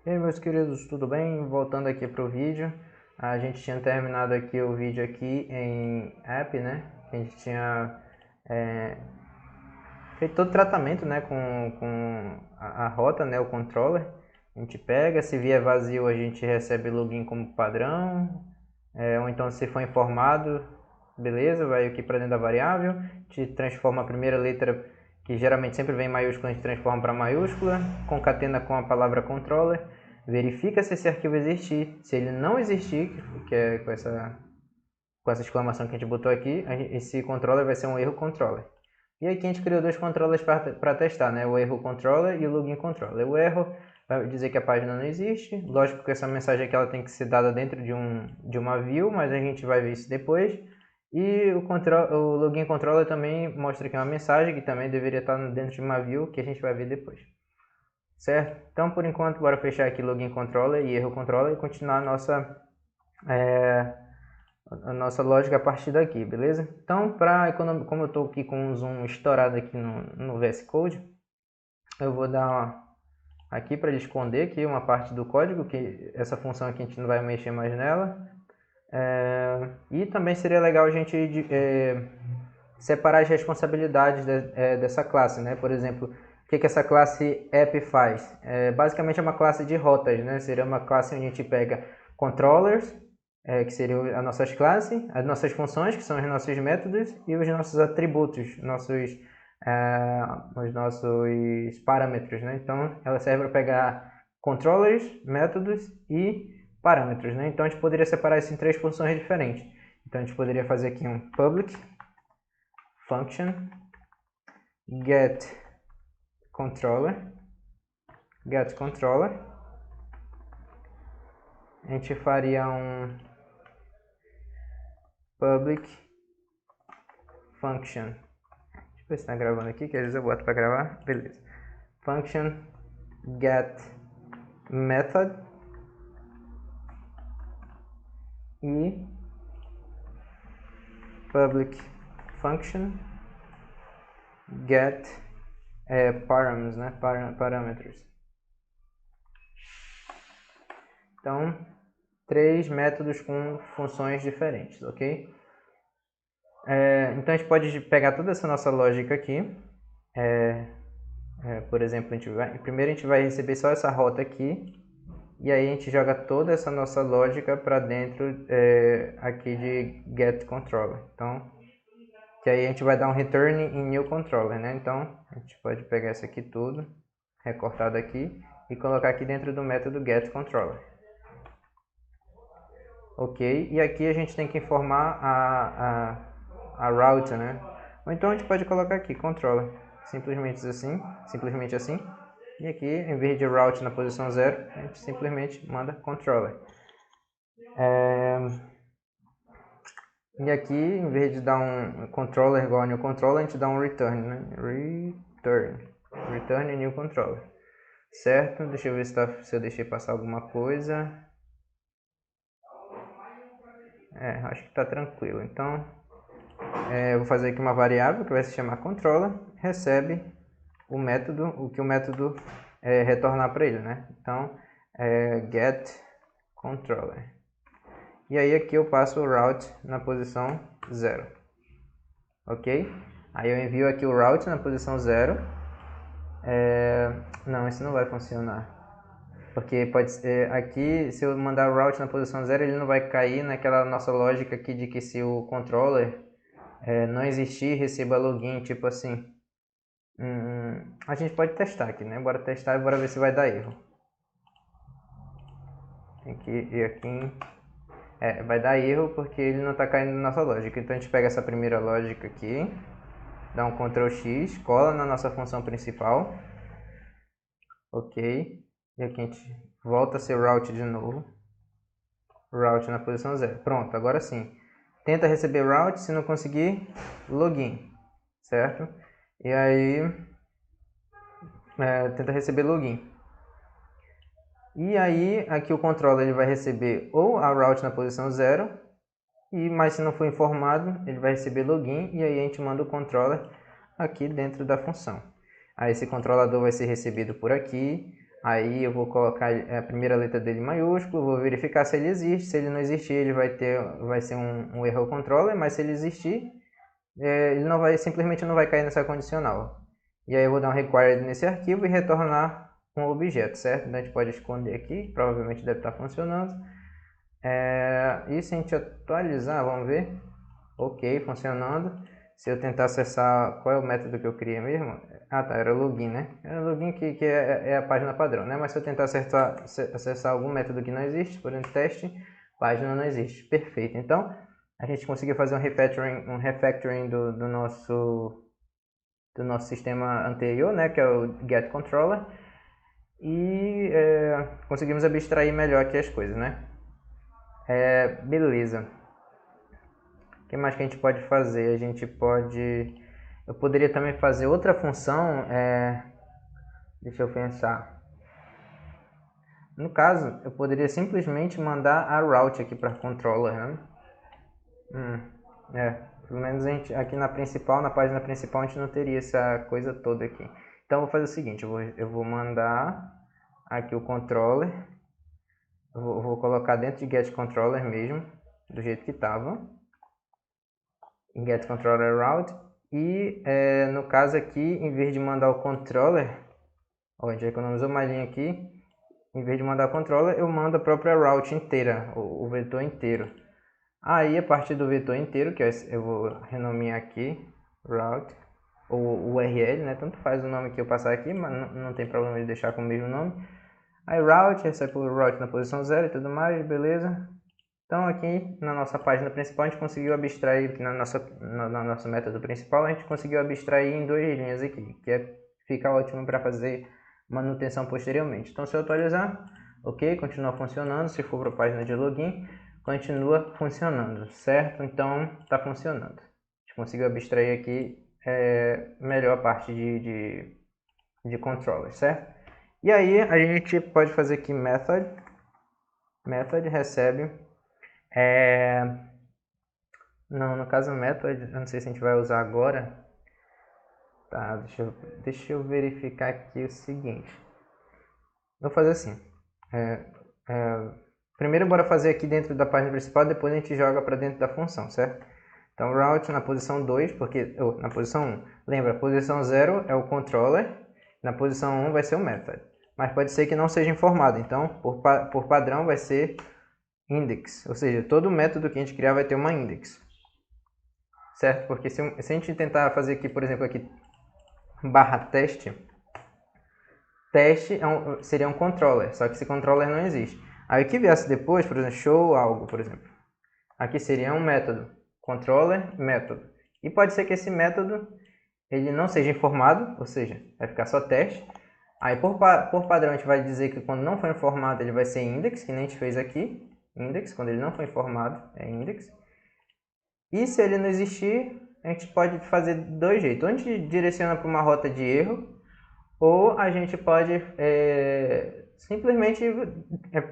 E aí, meus queridos, tudo bem? Voltando aqui para o vídeo, a gente tinha terminado aqui o vídeo aqui em app, né? A gente tinha feito todo o tratamento, né, com a rota, né, o controller. A gente pega, se vier vazio a gente recebe login como padrão, ou então se for informado, beleza, vai aqui para dentro da variável, a gente transforma a primeira letra, que geralmente sempre vem em maiúscula, a gente transforma para maiúscula, concatena com a palavra controller, verifica se esse arquivo existir. Se ele não existir, que é com essa exclamação que a gente botou aqui, esse controller vai ser um erro controller. E aqui a gente criou dois controllers para testar, né? O erro controller e o login controller. O erro vai dizer que a página não existe. Lógico que essa mensagem aqui ela tem que ser dada dentro de uma view, mas a gente vai ver isso depois. E o login controller também mostra aqui uma mensagem que também deveria estar dentro de uma view, que a gente vai ver depois. Certo? Então, por enquanto, bora fechar aqui login controller e erro controller e continuar a nossa lógica a partir daqui, beleza? Então, como eu estou aqui com um zoom estourado aqui no VS Code, eu vou dar aqui para ele esconder aqui uma parte do código, que essa função aqui a gente não vai mexer mais nela. E também seria legal a gente separar as responsabilidades dessa classe, né? Por exemplo, o que essa classe app faz? Basicamente é uma classe de rotas, né? Seria uma classe onde a gente pega controllers, que seriam as nossas classes, as nossas funções, que são os nossos métodos, e os nossos atributos, os nossos parâmetros, né? Então, ela serve para pegar controllers, métodos e parâmetros, né? Então, a gente poderia separar isso em três funções diferentes. Então, a gente poderia fazer aqui um public function get controller. A gente faria um public function. Deixa eu ver se está gravando aqui, que às vezes eu boto para gravar. Beleza. Function get method e public function get params, né? Parâmetros. Então, três métodos com funções diferentes, ok? Então a gente pode pegar toda essa nossa lógica aqui. Por exemplo, primeiro a gente vai receber só essa rota aqui. E aí a gente joga toda essa nossa lógica para dentro aqui de get controller. Então, que aí a gente vai dar um return em new controller, né? Então, a gente pode pegar isso aqui tudo, recortado aqui, e colocar aqui dentro do método get controller. Ok, e aqui a gente tem que informar a route, né? Ou então a gente pode colocar aqui controller, simplesmente assim. E aqui, em vez de route na posição 0, a gente simplesmente manda controller. E aqui, em vez de dar um controller igual a new controller, a gente dá um return, né? Return new controller. Certo? Deixa eu ver se eu deixei passar alguma coisa. Acho que está tranquilo. Então, eu vou fazer aqui uma variável que vai se chamar controller, recebe o que o método retornar para ele, né? Então, get controller. E aí aqui eu passo o route na posição 0. Ok? Aí eu envio aqui o route na posição 0. Não, isso não vai funcionar. Porque pode ser, aqui, se eu mandar o route na posição 0, ele não vai cair naquela nossa lógica aqui de que se o controller não existir, receba login, tipo assim. A gente pode testar aqui, né? Bora testar e bora ver se vai dar erro. Vai dar erro porque ele não está caindo na nossa lógica. Então a gente pega essa primeira lógica aqui, dá um Ctrl X, cola na nossa função principal. Ok. E aqui a gente volta a ser route de novo. Route na posição 0. Pronto, agora sim. Tenta receber route, se não conseguir, login. Certo? E aí, tenta receber login. E aí, aqui o controller ele vai receber ou a route na posição 0, mas se não for informado, ele vai receber login, e aí a gente manda o controller aqui dentro da função. Aí esse controlador vai ser recebido por aqui, Aí eu vou colocar a primeira letra dele em maiúsculo, vou verificar se ele existe. Se ele não existir, ele vai ser um erro controller, mas se ele existir, ele não vai, simplesmente não vai cair nessa condicional. E aí eu vou dar um required nesse arquivo e retornar um objeto, certo? Então a gente pode esconder aqui, provavelmente deve estar funcionando. E se a gente atualizar, vamos ver. Ok, funcionando. Se eu tentar acessar, qual é o método que eu criei mesmo? Ah tá, era login, né? Era login que é a página padrão, né? Mas se eu tentar acessar algum método que não existe, por exemplo, teste, página não existe. Perfeito. Então, a gente conseguiu fazer um refactoring do nosso sistema anterior, né? Que é o getController. E conseguimos abstrair melhor aqui as coisas, né? Beleza. O que mais que a gente pode fazer? Eu poderia também fazer outra função, deixa eu pensar. No caso, eu poderia simplesmente mandar a route aqui para controller, né? Pelo menos a gente, aqui na página principal, a gente não teria essa coisa toda aqui. Então eu vou fazer o seguinte, eu vou mandar aqui o controller, eu vou colocar dentro de getController mesmo, do jeito que estava. Em getControllerRoute. E no caso aqui, em vez de mandar o controller, a gente economizou uma linha aqui, em vez de mandar o controller, eu mando a própria route inteira, o vetor inteiro. Aí a partir do vetor inteiro, que eu vou renomear aqui, route, ou URL, né? Tanto faz o nome que eu passar aqui, mas não tem problema de deixar com o mesmo nome. Aí route, recebe o route na posição 0 e tudo mais, beleza. Então aqui na nossa página principal a gente conseguiu abstrair, aqui no nosso método principal, a gente conseguiu abstrair em 2 linhas aqui, que fica ótimo para fazer manutenção posteriormente. Então se eu atualizar, ok, continua funcionando. Se for para a página de login, continua funcionando, certo? Então está funcionando. A gente conseguiu abstrair aqui melhor a parte de controller, certo? E aí a gente pode fazer aqui method recebe. Não, no caso method, eu não sei se a gente vai usar agora. Tá, deixa eu verificar aqui o seguinte. Vou fazer assim. Primeiro bora fazer aqui dentro da página principal, depois a gente joga para dentro da função, certo? Então route na posição 2, na posição 1. Lembra, a posição 0 é o controller, na posição 1 vai ser o method. Mas pode ser que não seja informado, então por padrão vai ser index, ou seja, todo método que a gente criar vai ter uma index, certo? Porque se a gente tentar fazer aqui, por exemplo, aqui barra teste seria um controller, só que esse controller não existe. Aí o que viesse depois, por exemplo, show algo, por exemplo, aqui seria um método, controller, método. E pode ser que esse método ele não seja informado, ou seja, vai ficar só teste. Aí por padrão a gente vai dizer que quando não for informado ele vai ser index, que nem a gente fez aqui. Index, quando ele não for informado, é index. E se ele não existir, a gente pode fazer de 2 jeitos. Ou a gente direciona para uma rota de erro, ou a gente pode simplesmente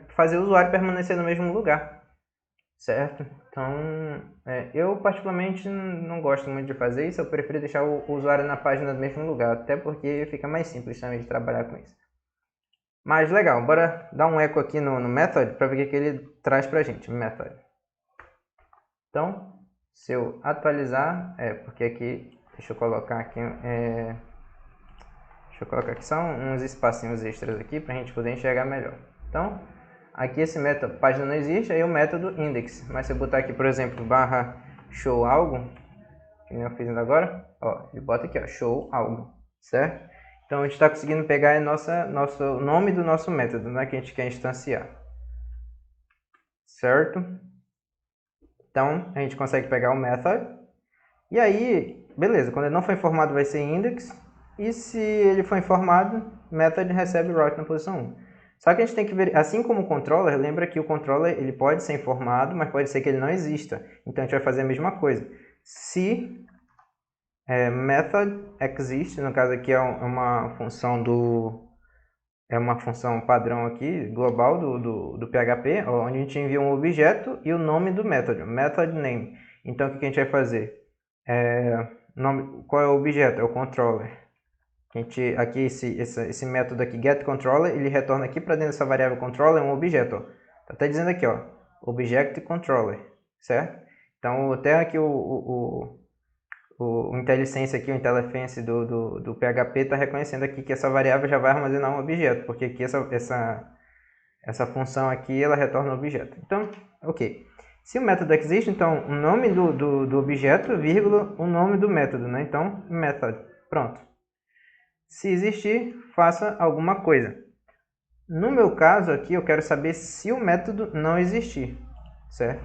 fazer o usuário permanecer no mesmo lugar, certo? Então, eu particularmente não gosto muito de fazer isso, eu prefiro deixar o usuário na página do mesmo lugar, até porque fica mais simples também de trabalhar com isso. Mas legal, bora dar um eco aqui no method para ver o que ele traz pra gente, method. Então, se eu atualizar, porque aqui, deixa eu colocar aqui só uns espacinhos extras aqui para a gente poder enxergar melhor. Então, aqui esse método, página não existe, aí o método index. Mas se eu botar aqui, por exemplo, barra show algo, que nem eu fiz agora, ó, ele bota aqui, ó, show algo, certo? Então a gente está conseguindo pegar o nome do nosso método, né, que a gente quer instanciar, certo? Então a gente consegue pegar o method, e aí, beleza, quando ele não for informado vai ser index, e se ele for informado, method recebe route na posição 1. Só que a gente tem que ver, assim como o controller, lembra que o controller ele pode ser informado, mas pode ser que ele não exista. Então a gente vai fazer a mesma coisa. Se method existe, no caso aqui é uma função padrão aqui, global do PHP, onde a gente envia um objeto e o nome do método, method name. Então o que a gente vai fazer? Qual é o objeto? É o controller. Aqui esse método aqui, getController, ele retorna aqui para dentro dessa variável controller um objeto. Ó. Tá até dizendo aqui, ó, object_controller, certo? Então até aqui o IntelliSense aqui, o IntelliFence do PHP está reconhecendo aqui que essa variável já vai armazenar um objeto, porque aqui essa função aqui ela retorna um objeto. Então, ok. Se o método existe, então o nome do objeto, vírgula, o nome do método, né? Então, method. Pronto. Se existir, faça alguma coisa. No meu caso aqui, eu quero saber se o método não existir, certo?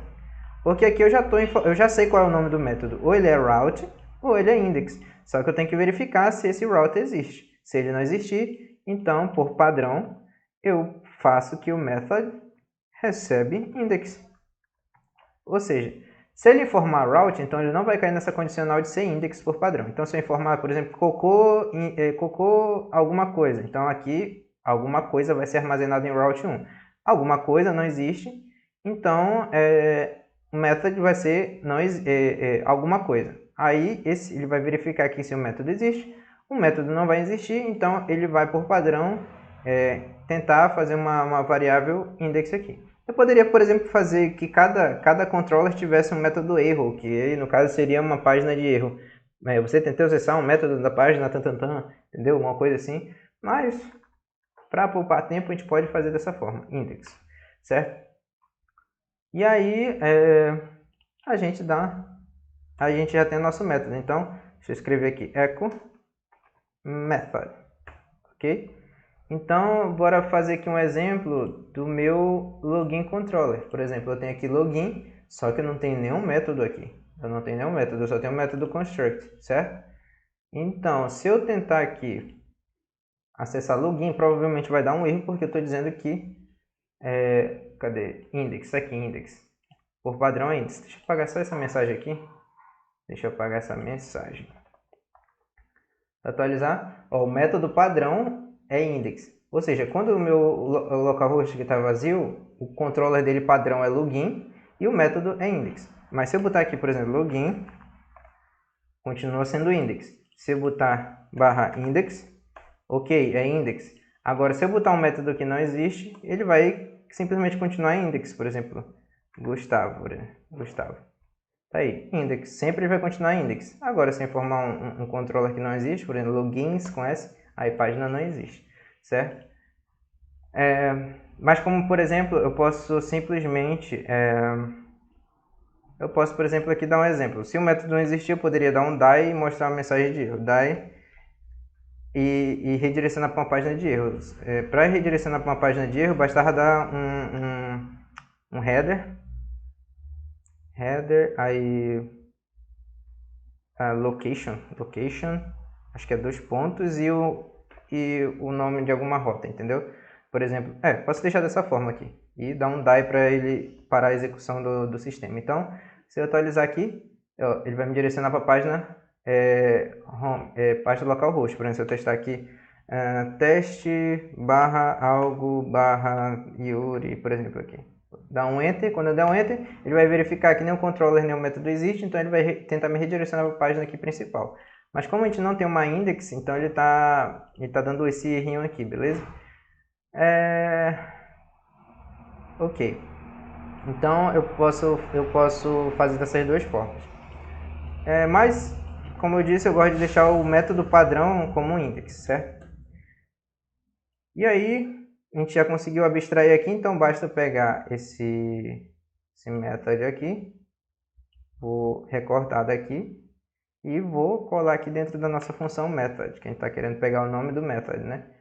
Porque aqui eu já sei qual é o nome do método. Ou ele é route, ou ele é index. Só que eu tenho que verificar se esse route existe. Se ele não existir, então, por padrão, eu faço que o method recebe index. Ou seja, se ele informar route, então ele não vai cair nessa condicional de ser index por padrão. Então, se eu informar, por exemplo, cocô alguma coisa, então aqui alguma coisa vai ser armazenada em route 1. Alguma coisa não existe, então o método vai ser alguma coisa. Aí ele vai verificar aqui se o método existe. O método não vai existir, então ele vai por padrão tentar fazer uma variável index aqui. Eu poderia, por exemplo, fazer que cada controller tivesse um método erro, que no caso seria uma página de erro. Você tentou acessar um método da página, entendeu? Uma coisa assim. Mas, para poupar tempo, a gente pode fazer dessa forma, index, certo? E aí, a gente já tem o nosso método. Então, deixa eu escrever aqui, echo method, ok? Então, bora fazer aqui um exemplo do meu login controller. Por exemplo, eu tenho aqui login, só que eu não tenho nenhum método aqui. Eu não tenho nenhum método, eu só tenho um método construct, certo? Então, se eu tentar aqui acessar login, provavelmente vai dar um erro, porque eu estou dizendo que... cadê? Index, aqui, index. Por padrão é index. Deixa eu apagar só essa mensagem aqui. Deixa eu apagar essa mensagem. Atualizar. Ó, o método padrão é index. Ou seja, quando o meu localhost aqui está vazio, o controller dele padrão é login e o método é index. Mas se eu botar aqui, por exemplo, login, continua sendo index. Se eu botar /index, ok, é index. Agora, se eu botar um método que não existe, ele vai simplesmente continuar index. Por exemplo, Gustavo. Tá aí, index. Sempre vai continuar index. Agora, se eu informar um controller que não existe, por exemplo, logins com S, aí página não existe, certo? Mas como, por exemplo, eu posso simplesmente... eu posso, por exemplo, aqui dar um exemplo. Se o método não existir, eu poderia dar um die e mostrar uma mensagem de erro. Die e redirecionar para uma página de erros. Para redirecionar para uma página de erro, bastava dar um header, aí location, acho que é 2 pontos e o nome de alguma rota, entendeu? Por exemplo, posso deixar dessa forma aqui e dar um die para ele parar a execução do sistema. Então, se eu atualizar aqui, ele vai me direcionar para a página página localhost. Por exemplo, se eu testar aqui teste /algo /Yuri, por exemplo, aqui. Dá um enter, quando eu der um enter, ele vai verificar que nem o controller nem o método existe, então ele vai tentar me redirecionar para a página aqui principal. Mas como a gente não tem uma index, então ele tá dando esse errinho aqui, beleza? Ok. Então eu posso fazer dessas duas formas. Mas, como eu disse, eu gosto de deixar o método padrão como um index, certo? E aí, a gente já conseguiu abstrair aqui, então basta pegar esse método aqui, vou recortar daqui e vou colar aqui dentro da nossa função method, que a gente está querendo pegar o nome do method, né?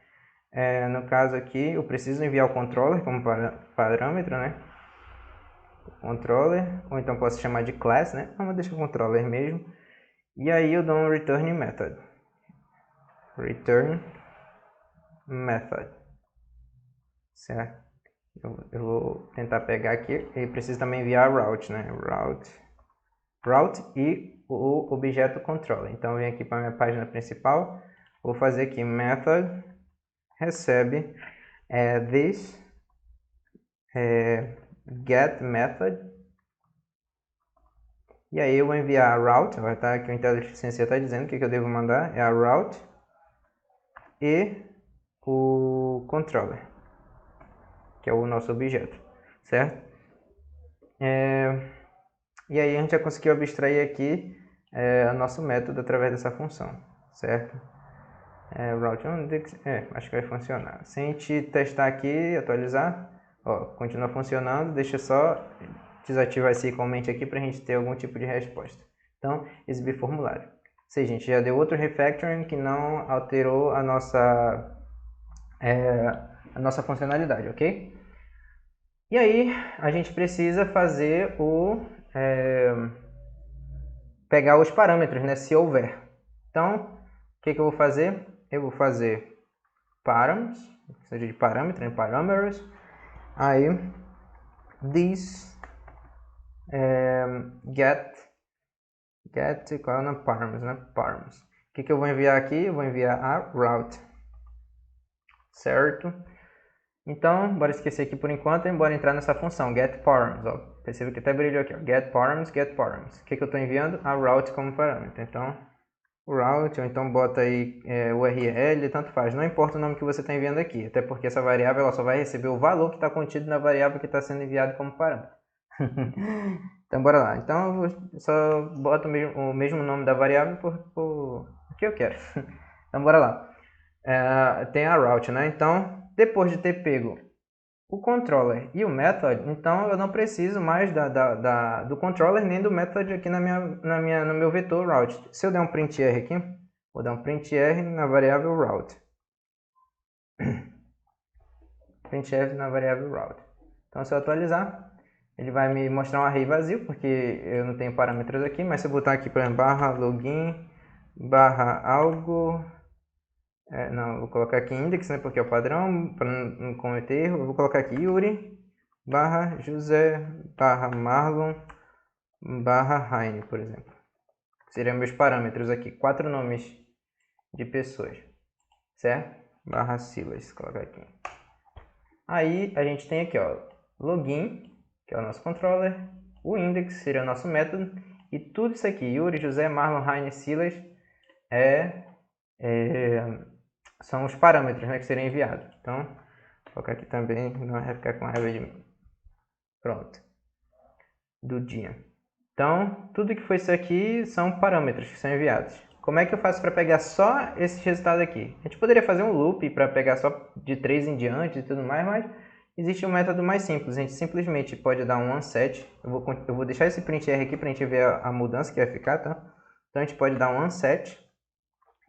No caso aqui, eu preciso enviar o controller como parâmetro, né? O controller, ou então posso chamar de class, né? Vamos deixar o controller mesmo. E aí eu dou um return method. Return method. Certo? Eu vou tentar pegar aqui. E preciso também enviar route, né? Route e o objeto controller. Então eu venho aqui para a minha página principal. Vou fazer aqui method recebe this get method. E aí eu vou enviar a route. Vai estar aqui o IntelliSense está dizendo o que eu devo mandar. É a route. e o controller, que é o nosso objeto, certo? E aí a gente já conseguiu abstrair aqui o nosso método através dessa função, certo? Route index, acho que vai funcionar. Se a gente testar aqui, atualizar, ó, continua funcionando, deixa só desativar esse comente aqui para a gente ter algum tipo de resposta. Então, exibir formulário. Ou seja, a gente já deu outro refactoring que não alterou a nossa funcionalidade, ok? E aí, a gente precisa fazer pegar os parâmetros, né, se houver. Então, o que eu vou fazer? Eu vou fazer params, seja de parâmetro, né, parameters. Aí, this get qual é params, né? Params. O que eu vou enviar aqui? Eu vou enviar a route, certo? Então, bora esquecer aqui por enquanto e bora entrar nessa função get params. Ó, perceba que até brilhou aqui, ó, get params, get params. O que eu estou enviando? A route como parâmetro. Então, route, ou então bota aí URL, tanto faz. Não importa o nome que você está enviando aqui, até porque essa variável ela só vai receber o valor que está contido na variável que está sendo enviado como parâmetro. Então, bora lá. Então, eu só boto o mesmo nome da variável por que eu quero. Então, bora lá. Tem a route, né? Então, depois de ter pego o controller e o method, então eu não preciso mais do controller nem do method aqui no meu vetor route. Se eu der um print r aqui, vou dar um print r na variável route. Print r na variável route. Então, se eu atualizar, ele vai me mostrar um array vazio, porque eu não tenho parâmetros aqui, mas se eu botar aqui, por exemplo, barra login, barra algo, não, vou colocar aqui index, né, porque é o padrão, para não cometer erro, eu vou colocar aqui Yuri, barra José, barra Marlon, barra Heine, por exemplo. Seriam meus parâmetros aqui, 4 nomes de pessoas, certo? Barra Silas, colocar aqui. Aí a gente tem aqui, ó, login, que é o nosso controller, o index seria o nosso método, e tudo isso aqui, Yuri, José, Marlon, Heine, Silas, são os parâmetros, né, que seriam enviados. Então, vou colocar aqui também, não vai ficar com raiva de mim. Pronto. Do dia. Então, tudo que foi isso aqui são parâmetros que são enviados. Como é que eu faço para pegar só esse resultado aqui? A gente poderia fazer um loop para pegar só de 3 em diante e tudo mais, mas existe um método mais simples. A gente simplesmente pode dar um onset. Eu vou deixar esse print r aqui para a gente ver a mudança que vai ficar, tá? Então, a gente pode dar um onset.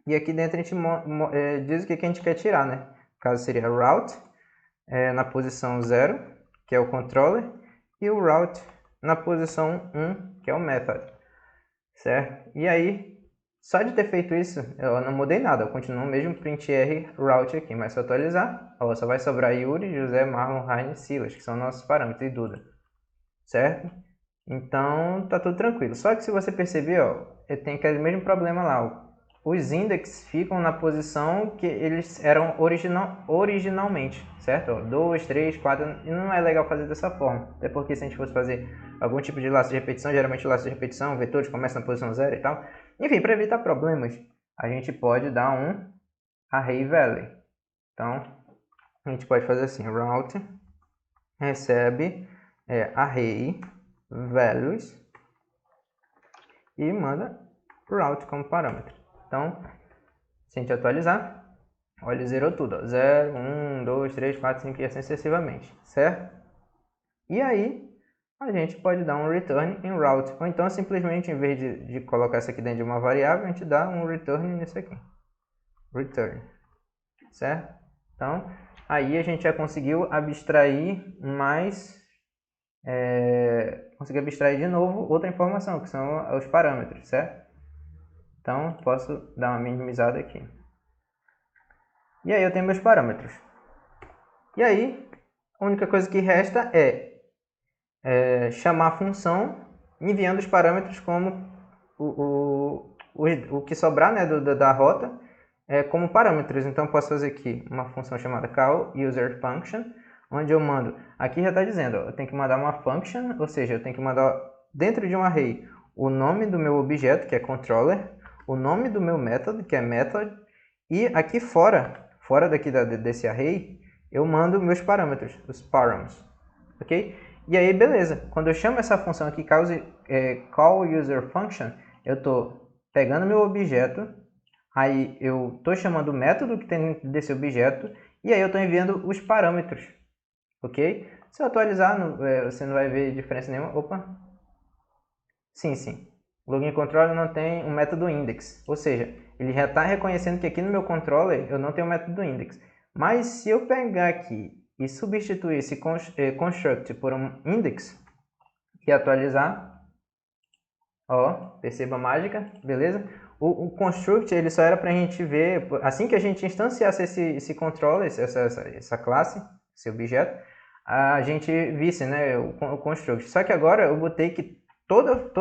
E aqui dentro a gente diz o que a gente quer tirar, né? No caso seria route na posição 0, que é o controller, e o route na posição 1, que é o method, certo? E aí, só de ter feito isso, eu não mudei nada, eu continuo o mesmo print r route aqui, mas se eu atualizar, ó, só vai sobrar Yuri, José, Marlon, Heine e Silas, que são nossos parâmetros, e Duda, certo? Então, tá tudo tranquilo. Só que se você perceber, ó, tem aquele mesmo problema lá, ó. Os index ficam na posição que eles eram originalmente, certo? 2, 3, 4, e não é legal fazer dessa forma. Até porque se a gente fosse fazer algum tipo de laço de repetição, geralmente o laço de repetição, vetores começam na posição 0 e tal. Enfim, para evitar problemas, a gente pode dar um array value. Então, a gente pode fazer assim, route recebe array values e manda route como parâmetro. Então, se a gente atualizar, olha, zerou tudo, ó, 0, 1, 2, 3, 4, 5 e assim sucessivamente, certo? E aí, a gente pode dar um return em route, ou então simplesmente, em vez de colocar isso aqui dentro de uma variável, a gente dá um return nisso aqui, return, certo? Então, aí a gente já conseguiu abstrair conseguir abstrair de novo outra informação, que são os parâmetros, certo? Então, posso dar uma minimizada aqui. E aí eu tenho meus parâmetros. E aí, a única coisa que resta é chamar a função enviando os parâmetros como o que sobrar, né, da rota como parâmetros. Então, eu posso fazer aqui uma função chamada call user function, onde eu mando, aqui já está dizendo, ó, eu tenho que mandar uma function, ou seja, eu tenho que mandar dentro de um array o nome do meu objeto, que é controller, o nome do meu método, que é method, e aqui fora fora daqui desse array, eu mando meus parâmetros, os params, ok? E aí, beleza. Quando eu chamo essa função aqui, call user function, eu estou pegando meu objeto, aí eu estou chamando o método que tem dentro desse objeto, e aí eu estou enviando os parâmetros, ok? Se eu atualizar, você não vai ver diferença nenhuma. Opa! Sim. O login controller não tem um método index, ou seja, ele já está reconhecendo que aqui no meu controller eu não tenho um método index. Mas se eu pegar aqui e substituir esse construct por um index e atualizar, ó, perceba a mágica, beleza? O construct ele só era para a gente ver, assim que a gente instanciasse esse controller, essa classe, esse objeto, a gente visse, né, o construct. Só que agora eu botei que todo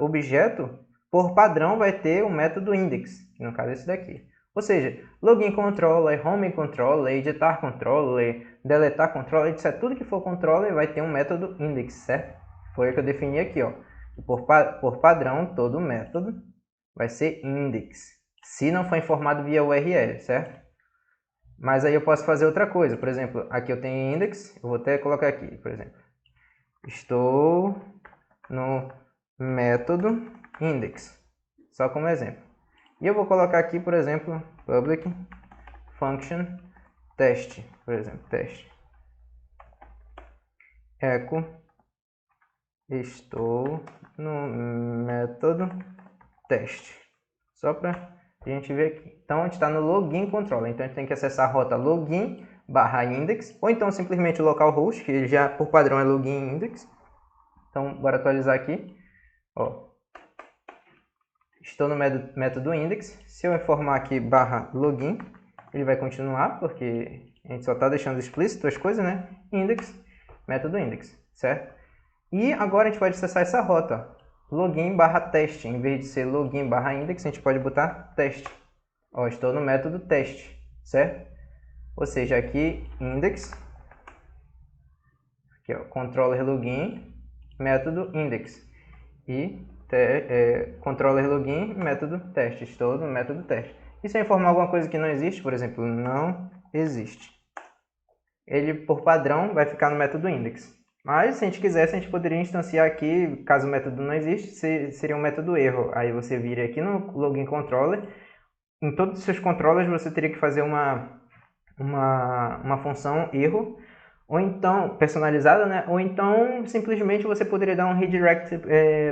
objeto, por padrão, vai ter um método index, que no caso é esse daqui. Ou seja, login controller, home controller, editar controller, deletar controller, etc. Tudo que for controller vai ter um método index, certo? Foi o que eu defini aqui, ó. Por padrão, todo método vai ser index, se não for informado via URL, certo? Mas aí eu posso fazer outra coisa. Por exemplo, aqui eu tenho index, eu vou até colocar aqui, por exemplo. Estou no método index, só como exemplo. E eu vou colocar aqui, por exemplo, public function test, por exemplo, teste. Echo, estou no método teste. Só para a gente ver aqui. Então, a gente está no login controller. Então, a gente tem que acessar a rota login /index, ou então simplesmente o localhost, que ele já por padrão é login index. Então, bora atualizar aqui. Ó, estou no método index. Se eu informar aqui /login, ele vai continuar, porque a gente só está deixando explícito as coisas, né? Index, método index, certo? E agora a gente pode acessar essa rota, login /teste. Em vez de ser login /index, a gente pode botar teste. Ó, estou no método teste, certo? Ou seja, aqui index, aqui ó, controller login, método index. E controller login, método teste. Estou no método teste. E se eu informar alguma coisa que não existe, por exemplo, não existe, ele por padrão vai ficar no método index. Mas se a gente quisesse, a gente poderia instanciar aqui, caso o método não existe, seria um método erro. Aí você vira aqui no login controller. Em todos os seus controllers você teria que fazer uma função erro, ou então personalizada, né? Ou então simplesmente você poderia dar um redirect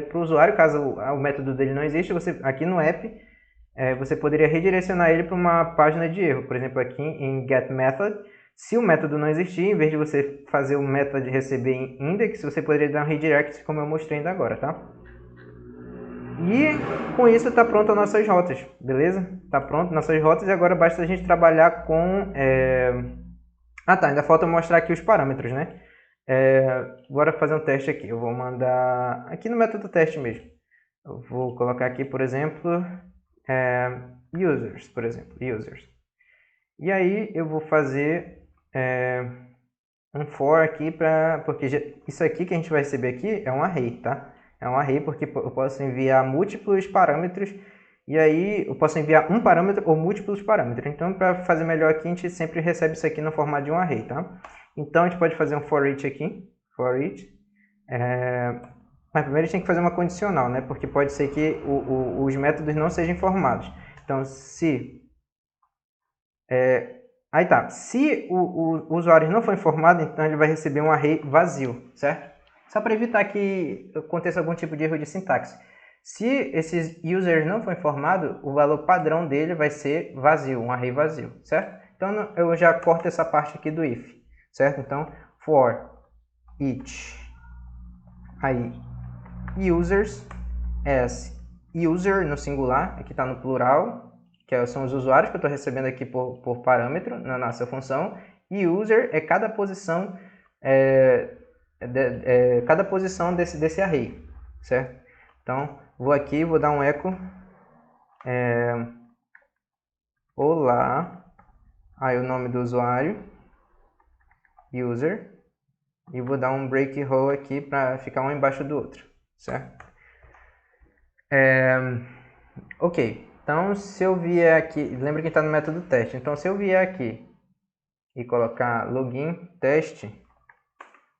para o usuário, caso o método dele não existe. Você, aqui no app, você poderia redirecionar ele para uma página de erro. Por exemplo, aqui em getMethod, se o método não existir, em vez de você fazer o método de receber em index, você poderia dar um redirect, como eu mostrei ainda agora, tá? E com isso está pronto as nossas rotas, beleza? Está pronto nossas rotas e agora basta a gente trabalhar com... Ah tá, ainda falta mostrar aqui os parâmetros, né? Bora fazer um teste aqui. Eu vou mandar aqui no método teste mesmo. Eu vou colocar aqui, por exemplo, users, por exemplo, users. E aí eu vou fazer um for aqui porque isso aqui que a gente vai receber aqui é um array, tá? É um array porque eu posso enviar múltiplos parâmetros e aí eu posso enviar um parâmetro ou múltiplos parâmetros. Então, para fazer melhor aqui, a gente sempre recebe isso aqui no formato de um array, tá? Então, a gente pode fazer um for each aqui, for each. Mas primeiro a gente tem que fazer uma condicional, né? Porque pode ser que os métodos não sejam informados. Então, se... Aí tá, se o usuário não for informado, então ele vai receber um array vazio, certo? Só para evitar que aconteça algum tipo de erro de sintaxe. Se esses users não for informado, o valor padrão dele vai ser vazio, um array vazio, certo? Então eu já corto essa parte aqui do if, certo? Então, for each aí users as user no singular, aqui está no plural, que são os usuários que eu estou recebendo aqui por parâmetro na nossa função, e user é cada posição cada posição desse array, certo? Então, vou aqui, vou dar um echo olá, aí o nome do usuário, user, e vou dar um break row aqui para ficar um embaixo do outro, certo? Ok. Então, se eu vier aqui, lembra que está no método teste. Então, se eu vier aqui e colocar login teste,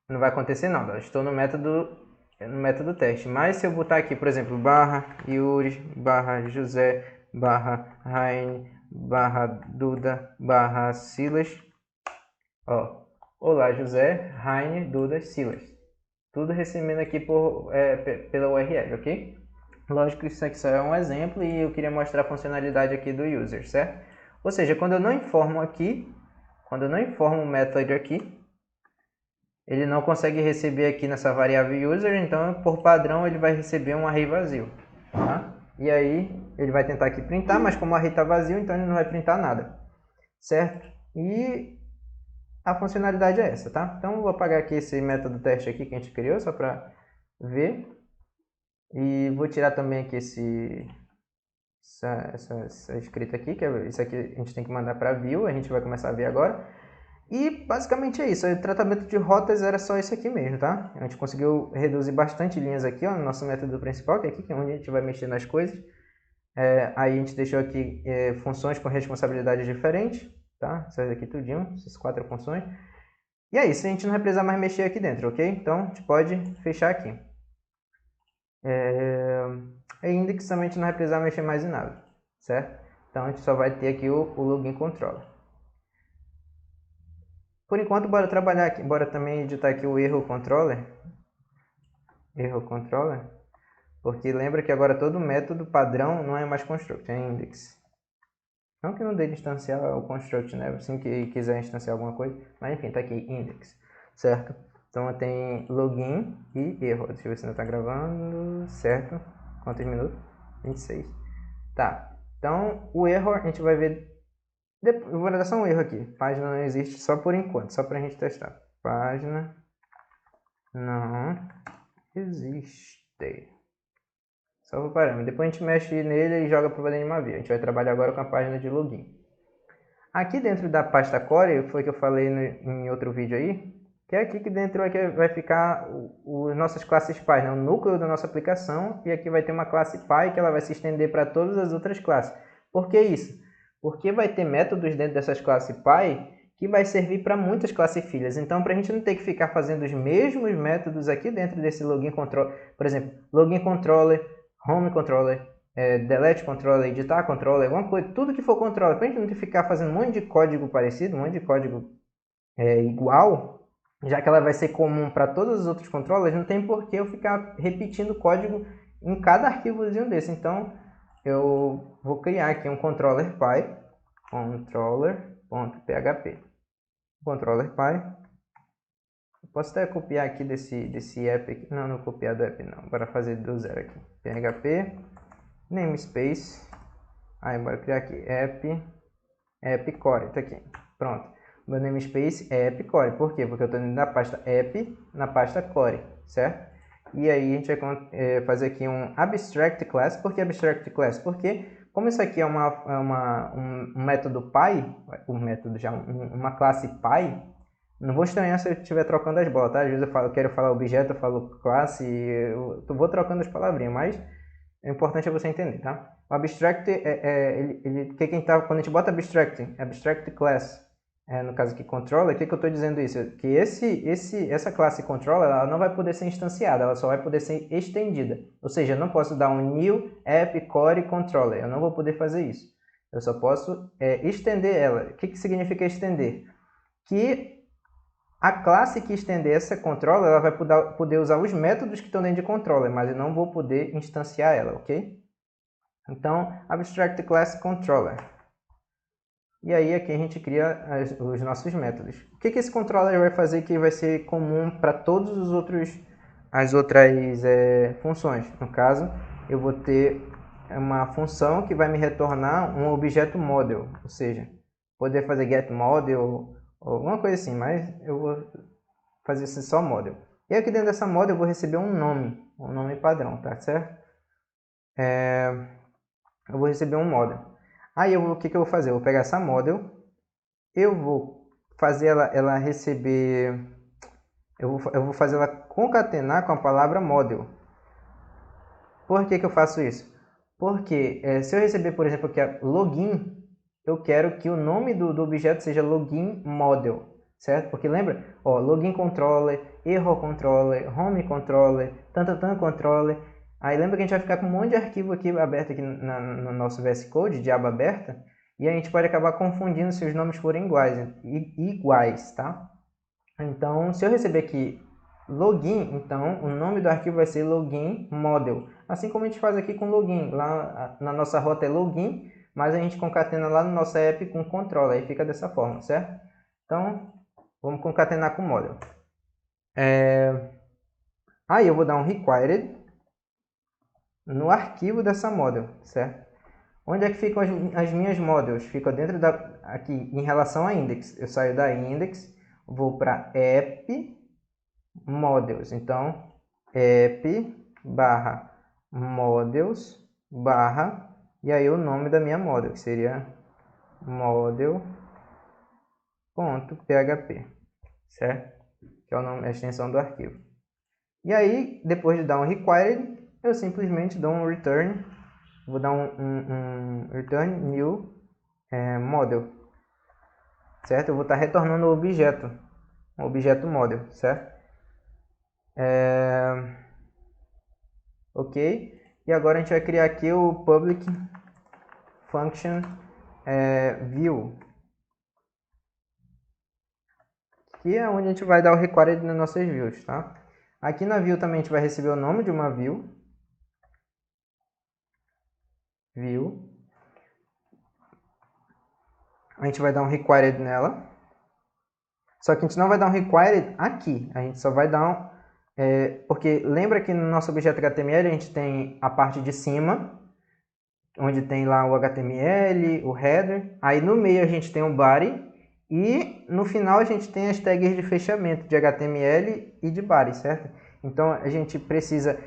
não vai acontecer nada. Eu estou no método teste. Mas se eu botar aqui, por exemplo, barra Yuri, barra José, barra Raine, barra Duda, barra Silas, ó, olá José, Raine, Duda, Silas. Tudo recebendo aqui pela URL, ok? Lógico que isso aqui só é um exemplo e eu queria mostrar a funcionalidade aqui do user, certo? Ou seja, quando eu não informo o method aqui, ele não consegue receber aqui nessa variável user, então por padrão ele vai receber um array vazio, tá? E aí ele vai tentar aqui printar, mas como o array está vazio, então ele não vai printar nada, certo? E a funcionalidade é essa, tá? Então eu vou apagar aqui esse método teste aqui que a gente criou, só para ver. E vou tirar também aqui essa escrita aqui, que isso aqui a gente tem que mandar para view, a gente vai começar a ver agora. E basicamente é isso, o tratamento de rotas era só isso aqui mesmo, tá? A gente conseguiu reduzir bastante linhas aqui, ó, no nosso método principal, que é aqui, que é onde a gente vai mexer nas coisas. Aí a gente deixou aqui funções com responsabilidades diferentes, tá? Essas aqui tudinho, essas 4 funções. E é isso, a gente não vai precisar mais mexer aqui dentro, ok? Então a gente pode fechar aqui. Index também a gente não vai precisar mexer mais em nada, certo? Então a gente só vai ter aqui o login controller. Por enquanto, bora trabalhar aqui, bora também editar aqui o erro controller, porque lembra que agora todo método padrão não é mais construct, é index. Não que não dê de instanciar o construct, né? Assim que quiser instanciar alguma coisa, mas enfim, tá aqui index, certo? Então tem login e erro. Deixa eu ver se ainda tá gravando, certo? Quantos minutos? 26. Tá, então o erro a gente vai ver. Eu vou dar só um erro aqui. Página não existe só por enquanto, só pra gente testar. Página não existe. Só o parâmetro. Depois a gente mexe nele e joga para dentro de uma via. A gente vai trabalhar agora com a página de login. Aqui dentro da pasta core, foi que eu falei em outro vídeo aí, que é aqui que dentro vai ficar as nossas classes Py, né? O núcleo da nossa aplicação, e aqui vai ter uma classe Py que ela vai se estender para todas as outras classes. Por que isso? Porque vai ter métodos dentro dessas classes Py que vai servir para muitas classes filhas. Então, para a gente não ter que ficar fazendo os mesmos métodos aqui dentro desse login controller, por exemplo, login controller, home controller, delete controller, editar controller, alguma coisa, tudo que for controller, para a gente não ter que ficar fazendo um monte de código parecido, um monte de código igual, já que ela vai ser comum para todos os outros controllers, não tem por que eu ficar repetindo código em cada arquivozinho desse. Então, eu vou criar aqui um controller Py, controller.php, controller Py. Eu posso até copiar aqui desse app aqui. Não copiar do app não, bora fazer do zero aqui. PHP, namespace, aí bora criar aqui app core, tá aqui, pronto. Meu namespace é app core, por quê? Porque eu estou dentro da pasta app, na pasta core, certo? E aí a gente vai fazer aqui um abstract class. Por que abstract class? Porque como isso aqui é um método Py, uma classe Py, não vou estranhar se eu estiver trocando as bolas, tá? Às vezes eu quero falar objeto, eu falo classe, eu vou trocando as palavrinhas, mas o importante é você entender, tá? O abstract, quando a gente bota abstract class, no caso aqui controller, o que eu estou dizendo isso? Que essa classe controller, ela não vai poder ser instanciada, ela só vai poder ser estendida. Ou seja, eu não posso dar um new app core controller, eu não vou poder fazer isso. Eu só posso estender ela. O que significa estender? Que a classe que estender essa controller, ela vai poder usar os métodos que estão dentro de controller, mas eu não vou poder instanciar ela, ok? Então, abstract class controller. E aí aqui a gente cria os nossos métodos. O que esse controller vai fazer que vai ser comum para todos as outras funções? No caso, eu vou ter uma função que vai me retornar um objeto model, ou seja, poder fazer get model ou alguma coisa assim, mas eu vou fazer isso só model. E aqui dentro dessa model eu vou receber um nome padrão, tá certo? Eu vou receber um model. Aí o que eu vou fazer? Eu vou pegar essa model, eu vou fazer ela receber, eu vou fazer ela concatenar com a palavra model. Por que eu faço isso? Porque se eu receber, por exemplo, aqui a login, eu quero que o nome do objeto seja login model, certo? Porque lembra, ó, login controller, error controller, home controller, tantan controller. Aí lembra que a gente vai ficar com um monte de arquivo aqui aberto aqui no nosso VS Code, de aba aberta, e a gente pode acabar confundindo se os nomes forem iguais, tá? Então, se eu receber aqui login, então o nome do arquivo vai ser login model. Assim como a gente faz aqui com login. Lá na nossa rota é login, mas a gente concatena lá no nosso app com controller. Aí fica dessa forma, certo? Então, vamos concatenar com model. Aí eu vou dar um required no arquivo dessa model, certo? Onde é que ficam as minhas models? Fica dentro aqui em relação a index. Eu saio da index, vou para app models. Então, app barra models barra, e aí o nome da minha model, que seria model.php, certo? Que é o nome, a extensão do arquivo. E aí, depois de dar um required, eu simplesmente dou um return, vou dar um return new model, certo? Eu vou estar retornando o objeto, um objeto model, certo? Ok? E agora a gente vai criar aqui o public function view, que é onde a gente vai dar o required nas nossas views, tá? Aqui na view também a gente vai receber o nome de uma view, a gente vai dar um required nela, só que a gente não vai dar um required aqui, a gente só vai dar porque lembra que no nosso objeto HTML a gente tem a parte de cima, onde tem lá o HTML, o header, aí no meio a gente tem o body, e no final a gente tem as tags de fechamento de HTML e de body, certo? Então a gente precisa,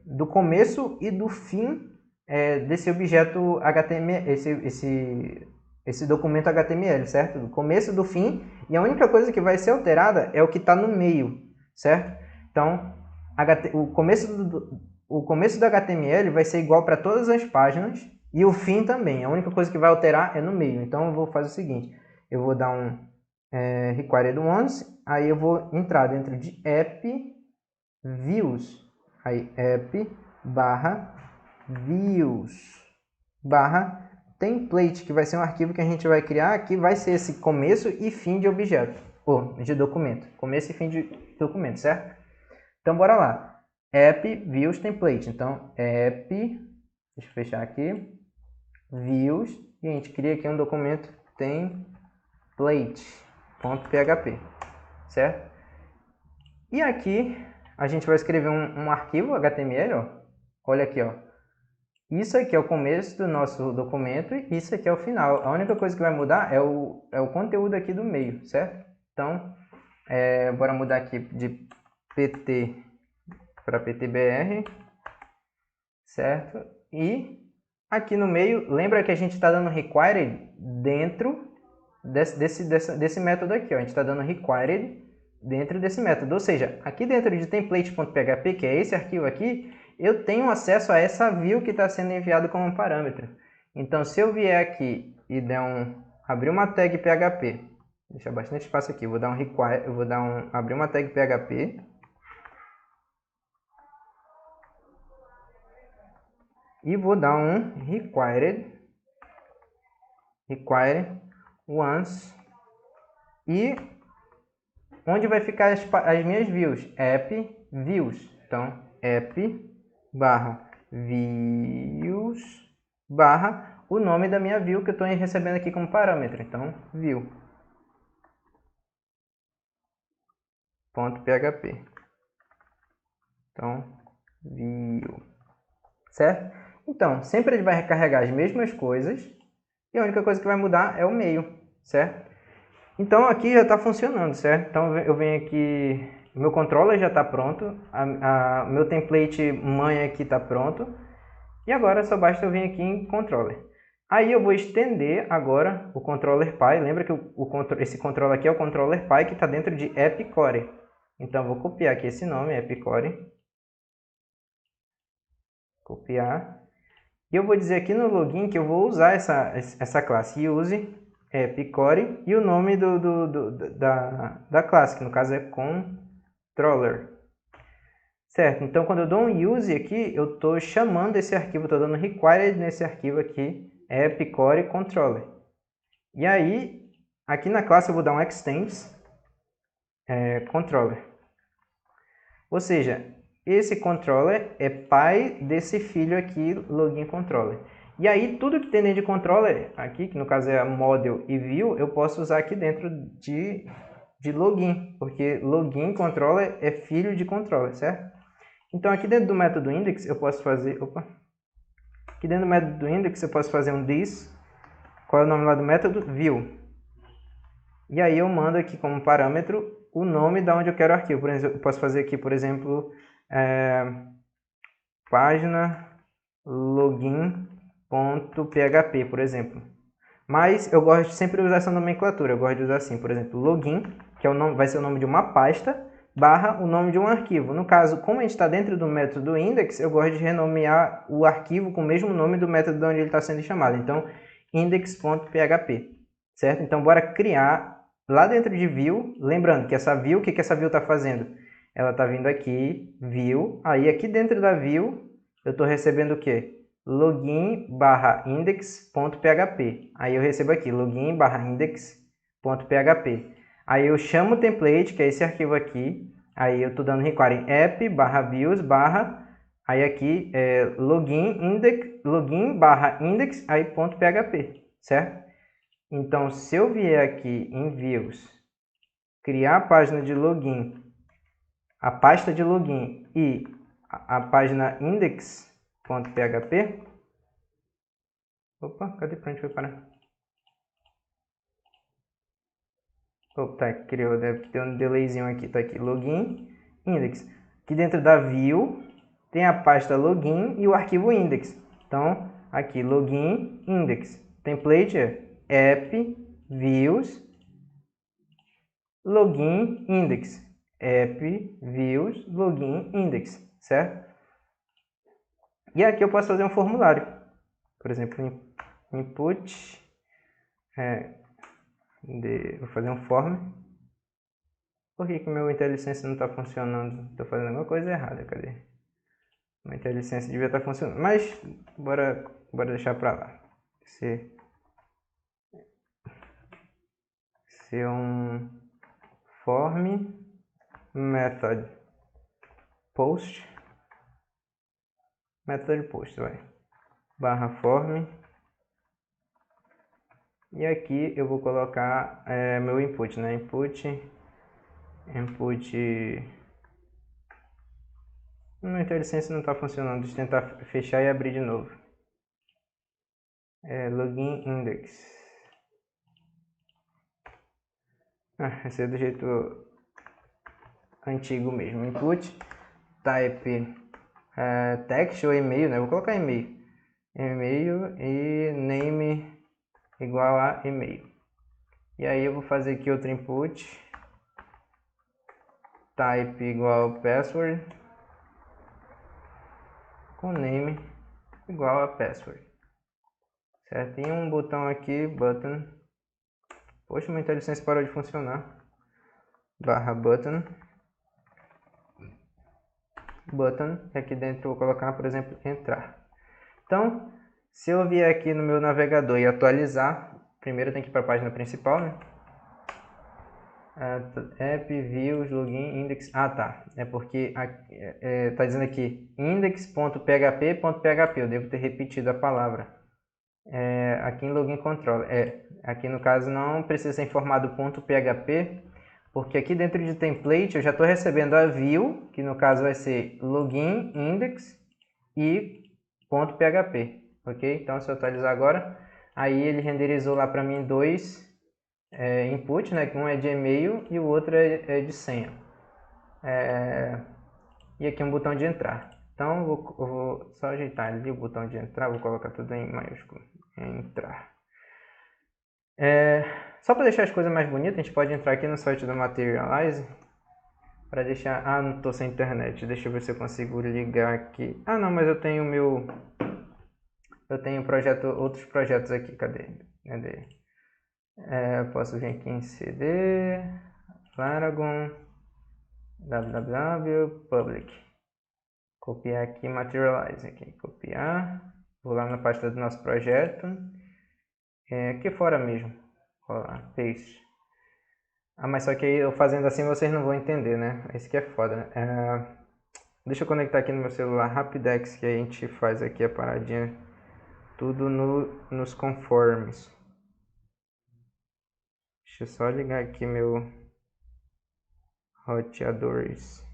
do começo e do fim desse objeto HTML, esse documento HTML, certo? Do começo e do fim, e a única coisa que vai ser alterada é o que está no meio, certo? Então, o começo do HTML vai ser igual para todas as páginas, e o fim também. A única coisa que vai alterar é no meio. Então, eu vou fazer o seguinte. Eu vou dar um required once. Aí, eu vou entrar dentro de app views. Aí, app barra views barra template, que vai ser um arquivo que a gente vai criar, que vai ser esse começo e fim de objeto. Ou de documento. Começo e fim de documento, certo? Então, bora lá. App views template. Então, app, deixa eu fechar aqui, views, e a gente cria aqui um documento template.php, certo? E aqui a gente vai escrever um arquivo HTML, ó. Olha aqui, ó. Isso aqui é o começo do nosso documento e isso aqui é o final. A única coisa que vai mudar é o conteúdo aqui do meio, certo? Então, bora mudar aqui de PT para PTBR, certo? E aqui no meio, lembra que a gente está dando required dentro desse método aqui, ó. A gente está dando required dentro desse método, ou seja, aqui dentro de template.php, que é esse arquivo aqui, eu tenho acesso a essa view que está sendo enviado como parâmetro. Então, se eu vier aqui e abrir uma tag PHP, deixar bastante espaço aqui, vou dar abrir uma tag PHP, e vou dar um required once, e onde vai ficar as minhas views? App views. Então, app barra views barra o nome da minha view que eu estou recebendo aqui como parâmetro. Então, view.php. Então, view. Certo? Então, sempre ele vai recarregar as mesmas coisas e a única coisa que vai mudar é o meio, certo? Então, aqui já está funcionando, certo? Então, eu venho aqui, meu controller já está pronto, meu template mãe aqui está pronto, e agora só basta eu vir aqui em controller. Aí eu vou estender agora o controller Py, lembra que esse controller aqui é o controller Py que está dentro de AppCore. Então, eu vou copiar aqui esse nome, AppCore, Copiar. E eu vou dizer aqui no login que eu vou usar essa classe use Pcore e o nome da classe, que no caso é controller. Certo, então quando eu dou um use aqui, eu estou chamando esse arquivo, estou dando required nesse arquivo aqui, Pcore controller. E aí, aqui na classe eu vou dar um extends controller. Ou seja, esse controller é pai desse filho aqui, login controller. E aí, tudo que tem dentro de controller, aqui, que no caso é a model e view, eu posso usar aqui dentro de login, porque login controller é filho de controller, certo? Então, aqui dentro do método index, eu posso fazer... Aqui dentro do método index, eu posso fazer um this. Qual é o nome lá do método? View. E aí, eu mando aqui como parâmetro o nome da onde eu quero o arquivo. Por exemplo, eu posso fazer aqui, por exemplo, página login.php, por exemplo. Mas eu gosto de sempre usar essa nomenclatura. Eu gosto de usar assim, por exemplo, login, que é o nome, vai ser o nome de uma pasta, barra o nome de um arquivo. No caso, como a gente está dentro do método index, eu gosto de renomear o arquivo com o mesmo nome do método de onde ele está sendo chamado. Então, index.php, certo? Então, bora criar lá dentro de view, lembrando que essa view, o que essa view está fazendo? Ela está vindo aqui, view, aí aqui dentro da view, eu estou recebendo o quê? Login/index.php. Aí eu recebo aqui, login/index.php. Aí eu chamo o template, que é esse arquivo aqui. Aí eu estou dando require app/views/ aí aqui é login/index aí .php, certo? Então, se eu vier aqui em views, criar a página de login, a pasta de login e a página index.php. Opa, cadê pra onde foi parar? Opa, tá, criou, deve ter um delayzinho aqui, tá aqui, login, index. Aqui dentro da view tem a pasta login e o arquivo index. Então, aqui, login, index. Template é app, views, login, index. App, views, login, index, certo? E aqui eu posso fazer um formulário. Por exemplo, input, vou fazer um form. Por que meu IntelliSense não está funcionando? Estou fazendo alguma coisa errada, cadê? O IntelliSense devia estar funcionando, mas bora deixar para lá. Ser um form method post vai barra form, e aqui eu vou colocar meu input, né? Input no IntelliSense não está funcionando, deixa eu tentar fechar e abrir de novo. Login index. Esse é do jeito antigo mesmo. Input type text ou e-mail, né? Vou colocar e-mail. E-mail e name igual a e-mail. E aí eu vou fazer aqui outro input. Type igual password. Com name igual a password. Certo? E um botão aqui, button. Poxa, meu IntelliSense parou de funcionar. Barra button. Button. E aqui dentro eu vou colocar, por exemplo, entrar. Então, se eu vier aqui no meu navegador e atualizar, primeiro eu tenho que ir para a página principal, né? App, views, login, index. Ah, tá. É porque tá dizendo aqui index.php.php. Eu devo ter repetido a palavra. Aqui em login controller. Aqui no caso não precisa ser informado .php, porque aqui dentro de template eu já estou recebendo a view, que no caso vai ser login, index e .php. Ok? Então se eu atualizar agora, aí ele renderizou lá para mim dois input, né? Um é de e-mail e o outro é de senha. E aqui um botão de entrar. Então eu vou só ajeitar ali o botão de entrar, vou colocar tudo em maiúsculo. Entrar. Só para deixar as coisas mais bonitas, a gente pode entrar aqui no site do Materialize, para deixar... Ah, não tô sem internet. Deixa eu ver se eu consigo ligar aqui. Ah, não, mas eu tenho meu... Eu tenho outros projetos aqui. Cadê? Eu posso vir aqui em CD, Laragon, www, public. Copiar aqui, materialize aqui. Copiar. Vou lá na pasta do nosso projeto. Aqui fora mesmo. Vou lá, paste. Ah, mas só que eu fazendo assim vocês não vão entender, né? Isso que é foda, né? Deixa eu conectar aqui no meu celular Rapidex, que a gente faz aqui a paradinha tudo nos conformes. Deixa eu só ligar aqui meu roteadores.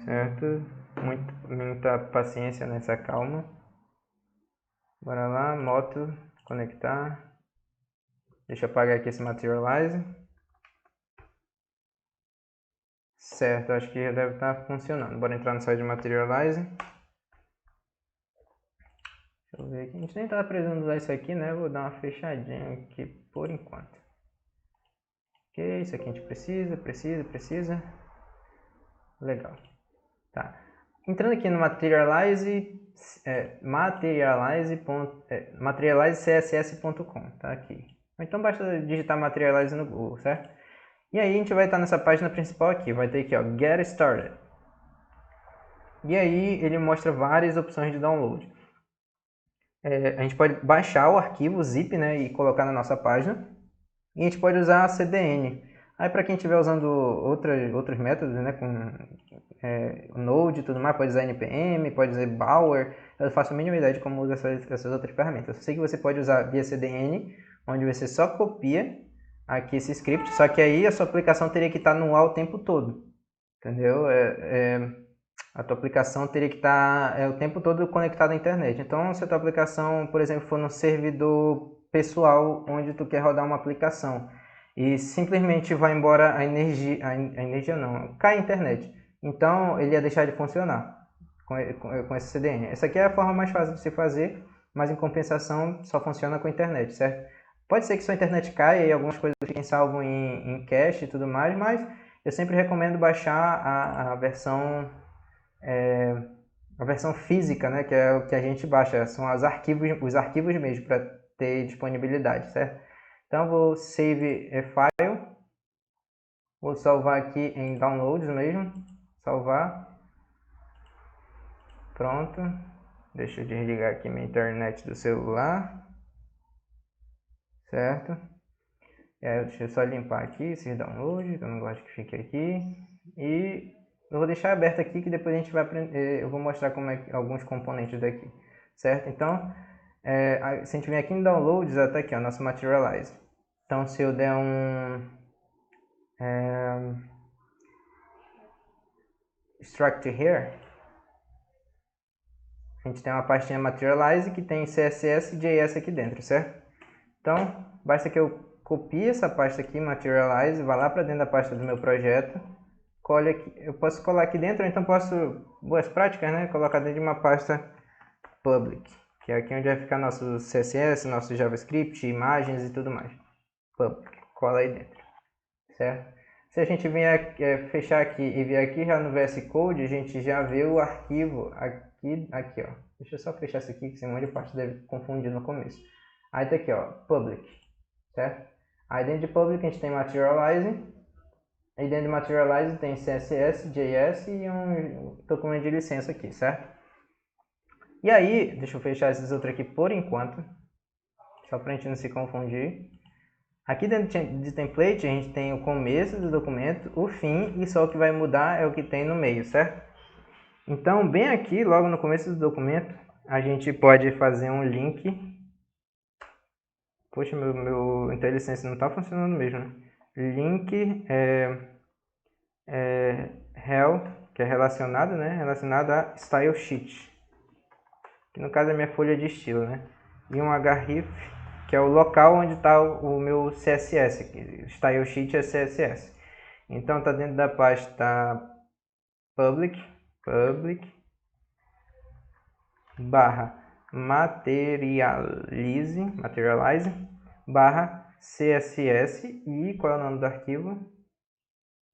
Certo? Muita paciência nessa calma. Bora lá, moto, conectar. Deixa eu apagar aqui esse Materialize. Certo, acho que já deve estar funcionando. Bora entrar no site de Materialize. Deixa eu ver aqui. A gente nem estava precisando usar isso aqui, né? Vou dar uma fechadinha aqui por enquanto. Ok, isso aqui a gente precisa. Legal. Tá. Entrando aqui no materialize.css.com, tá aqui. Então basta digitar Materialize no Google, certo? E aí a gente vai estar nessa página principal aqui, vai ter aqui, ó, Get Started. E aí ele mostra várias opções de download. A gente pode baixar o arquivo zip, né, e colocar na nossa página. E a gente pode usar a CDN. Aí para quem estiver usando outros métodos, né, com Node e tudo mais, pode usar NPM, pode usar Bower. Eu faço a mínima ideia de como usa essas outras ferramentas. Eu sei que você pode usar via CDN, onde você só copia aqui esse script, só que aí a sua aplicação teria que estar no ar o tempo todo. Entendeu? A tua aplicação teria que estar o tempo todo conectada à internet. Então, se a tua aplicação, por exemplo, for no servidor pessoal onde tu quer rodar uma aplicação e simplesmente vai embora a energia não, cai a internet. Então, ele ia deixar de funcionar com esse CDN. Essa aqui é a forma mais fácil de se fazer, mas em compensação só funciona com a internet, certo? Pode ser que sua internet caia e algumas coisas fiquem salvo em cache e tudo mais, mas eu sempre recomendo baixar a versão física, né, que é o que a gente baixa, são os arquivos mesmo, para ter disponibilidade, certo? Então vou save a file, vou salvar aqui em downloads mesmo, salvar, pronto, deixa eu desligar aqui minha internet do celular, certo? Deixa eu só limpar aqui esses downloads, que eu não gosto que fique aqui, e eu vou deixar aberto aqui que depois a gente vai aprender, eu vou mostrar como é alguns componentes daqui, certo? Então, se a gente vem aqui em Downloads, até aqui, ó, nosso Materialize. Então, se eu der Struct Here, a gente tem uma pastinha Materialize que tem CSS e JS aqui dentro, certo? Então, basta que eu copie essa pasta aqui, Materialize, vá lá para dentro da pasta do meu projeto, colhe aqui, eu posso colar aqui dentro, ou então posso, boas práticas, né, colocar dentro de uma pasta Public, que é aqui onde vai ficar nosso CSS, nosso JavaScript, imagens e tudo mais. Public, cola aí dentro, certo? Se a gente vier fechar aqui e vier aqui já no VS Code, a gente já vê o arquivo aqui, ó. Deixa eu só fechar isso aqui, que senão a parte deve confundir no começo. Aí tá aqui, ó, Public, certo? Aí dentro de Public a gente tem Materialize, e dentro de Materialize tem CSS, JS e um documento de licença aqui, certo? E aí, deixa eu fechar esses outros aqui por enquanto, só para a gente não se confundir. Aqui dentro de template a gente tem o começo do documento, o fim, e só o que vai mudar é o que tem no meio, certo? Então, bem aqui, logo no começo do documento, a gente pode fazer um link. Poxa, meu IntelliSense não está funcionando mesmo, né? Link rel, que é relacionado, né? Relacionado a style sheet, que no caso é minha folha de estilo, né? E um href, que é o local onde está o meu CSS, que style sheet é CSS. Então está dentro da pasta public barra materialize barra CSS e qual é o nome do arquivo?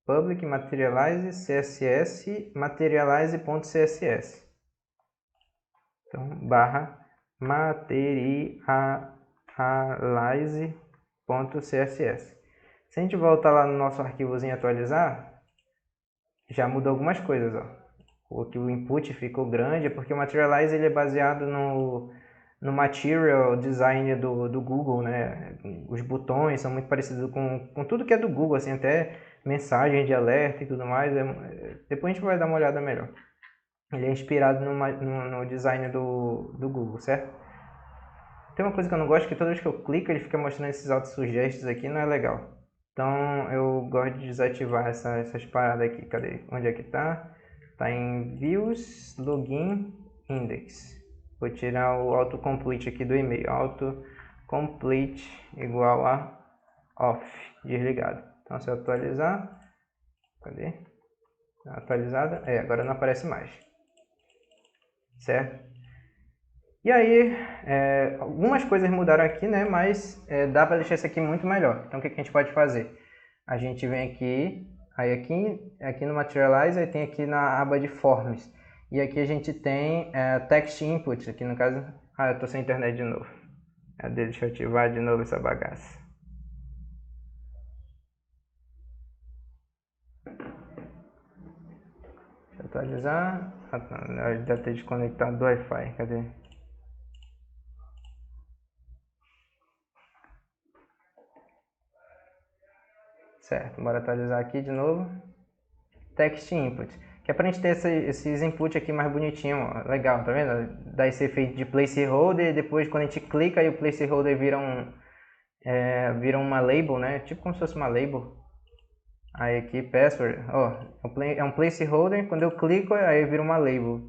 Public materialize css materialize.css. Então, barra materialize.css. Se a gente voltar lá no nosso arquivozinho e atualizar, já mudou algumas coisas, ó. O input ficou grande, porque o Materialize ele é baseado no Material Design do Google, né? Os botões são muito parecidos com tudo que é do Google, assim, até mensagem de alerta e tudo mais. Depois a gente vai dar uma olhada melhor. Ele é inspirado no design do Google, certo? Tem uma coisa que eu não gosto, que toda vez que eu clico ele fica mostrando esses autossugestos aqui, não é legal. Então eu gosto de desativar essas paradas aqui. Cadê? Onde é que tá? Tá em Views, Login, Index. Vou tirar o autocomplete aqui do e-mail. Autocomplete igual a off, desligado. Então se eu atualizar, cadê? Atualizada? Agora não aparece mais. Certo? E aí, algumas coisas mudaram aqui, né? Mas dá para deixar isso aqui muito melhor. Então o que a gente pode fazer? A gente vem aqui, aí aqui no Materialize, aí tem aqui na aba de Forms. E aqui a gente tem Text Input, aqui no caso... Ah, eu tô sem internet de novo. Deixa eu ativar de novo essa bagaça. Deixa eu atualizar. Já ter desconectado do Wi-Fi, cadê? Certo, bora atualizar aqui de novo. Text Input, que é pra gente ter esses inputs aqui mais bonitinho, ó. Legal, tá vendo? Dá esse efeito de placeholder, e depois quando a gente clica aí o placeholder vira uma label, né? Tipo como se fosse uma label. Aí aqui, password, ó, é um placeholder, quando eu clico aí vira uma label.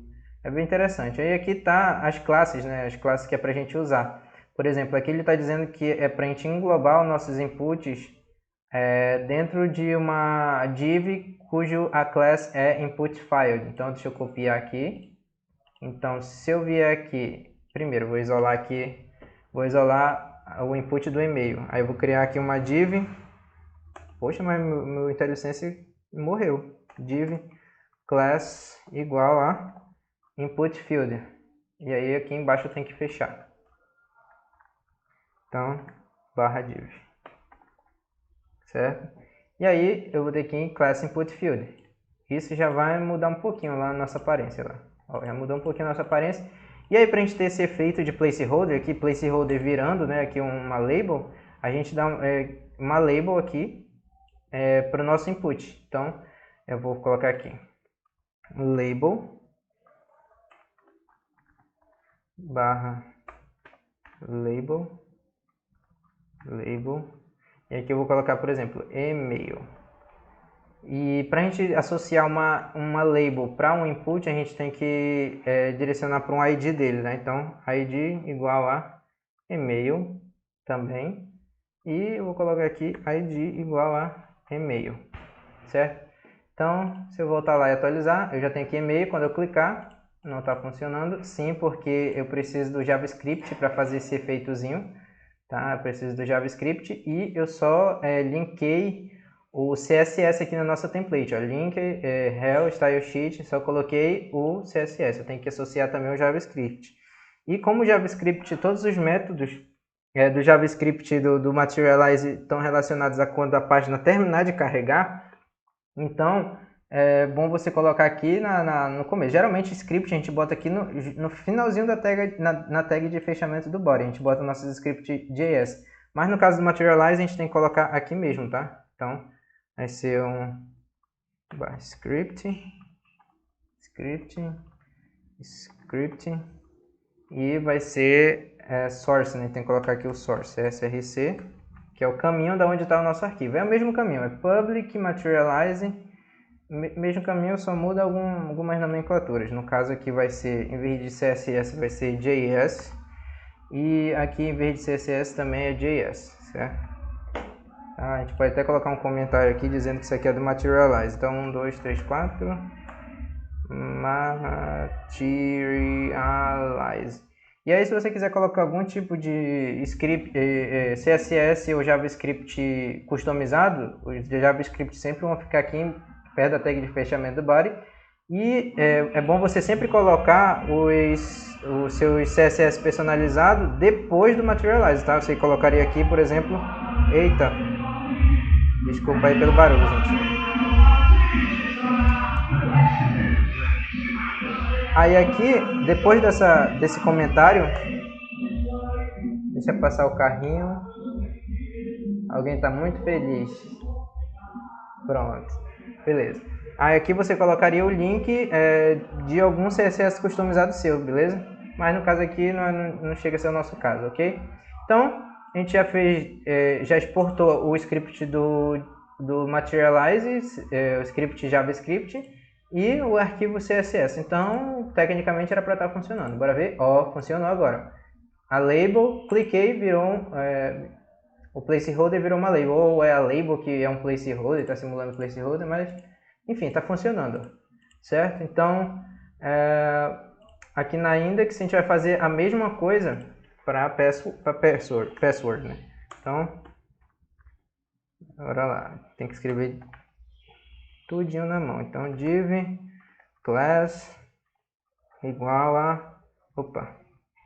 É bem interessante. Aí aqui tá as classes, né? As classes que é pra gente usar. Por exemplo, aqui ele está dizendo que é pra gente englobar os nossos inputs dentro de uma div cujo a class é input file. Então deixa eu copiar aqui. Então se eu vier aqui, primeiro vou isolar o input do e-mail. Aí eu vou criar aqui uma div. Poxa, mas meu IntelliSense morreu. Div class igual a input field. E aí aqui embaixo eu tenho que fechar. Então, barra div. Certo? E aí eu vou ter que ir em class input field. Isso já vai mudar um pouquinho lá na nossa aparência. Lá. Ó, já mudou um pouquinho a nossa aparência. E aí para a gente ter esse efeito de placeholder, aqui placeholder virando, né, aqui uma label, a gente dá uma label aqui para o nosso input. Então eu vou colocar aqui label barra label. E aqui eu vou colocar, por exemplo, e-mail. E para a gente associar uma label para um input, a gente tem que direcionar para um ID dele, né? Então, ID igual a e-mail também. E eu vou colocar aqui ID igual a e-mail, certo? Então, se eu voltar lá e atualizar, eu já tenho aqui e-mail. Quando eu clicar, não está funcionando. Sim, porque eu preciso do JavaScript para fazer esse efeitozinho. Tá? Eu preciso do JavaScript e eu só linkei o CSS aqui na nossa template. Ó. Link, Hell, Style Sheet, só coloquei o CSS. Eu tenho que associar também o JavaScript. E como o JavaScript, todos os métodos do JavaScript do Materialize estão relacionados a quando a página terminar de carregar, então é bom você colocar aqui no começo. Geralmente script a gente bota aqui no finalzinho da tag, na tag de fechamento do body. A gente bota nossos script JS. Mas no caso do Materialize a gente tem que colocar aqui mesmo, tá? Então vai ser script e vai ser source, né? Tem que colocar aqui o source, src, que é o caminho da onde está o nosso arquivo. É o mesmo caminho, é public materialize. Mesmo caminho, só muda algumas nomenclaturas. No caso aqui vai ser, em vez de CSS, vai ser JS. E aqui em vez de CSS também é JS, certo? A gente pode até colocar um comentário aqui dizendo que isso aqui é do Materialize. Então 1, 2, 3, 4. Materialize. E aí, se você quiser colocar algum tipo de script, CSS ou JavaScript customizado, os de JavaScript sempre vão ficar aqui perto da tag de fechamento do body. E é bom você sempre colocar os seus CSS personalizados depois do Materialize, tá? Você colocaria aqui, por exemplo... Eita! Desculpa aí pelo barulho, gente. Aí aqui, depois desse comentário... Deixa eu passar o carrinho. Alguém está muito feliz. Pronto. Beleza. Aí aqui você colocaria o link de algum CSS customizado seu, beleza? Mas no caso aqui não chega a ser o nosso caso, ok? Então, a gente já fez, já exportou o script do Materialize, o script JavaScript e o arquivo CSS. Então, tecnicamente era para estar funcionando. Bora ver? Ó, funcionou agora. A label, cliquei, virou o placeholder virou uma label, ou é a label que é um placeholder, está simulando placeholder, mas enfim, está funcionando, certo? Então, aqui na index a gente vai fazer a mesma coisa para password, né? Então, bora lá, tem que escrever tudinho na mão. Então, div class igual a, opa,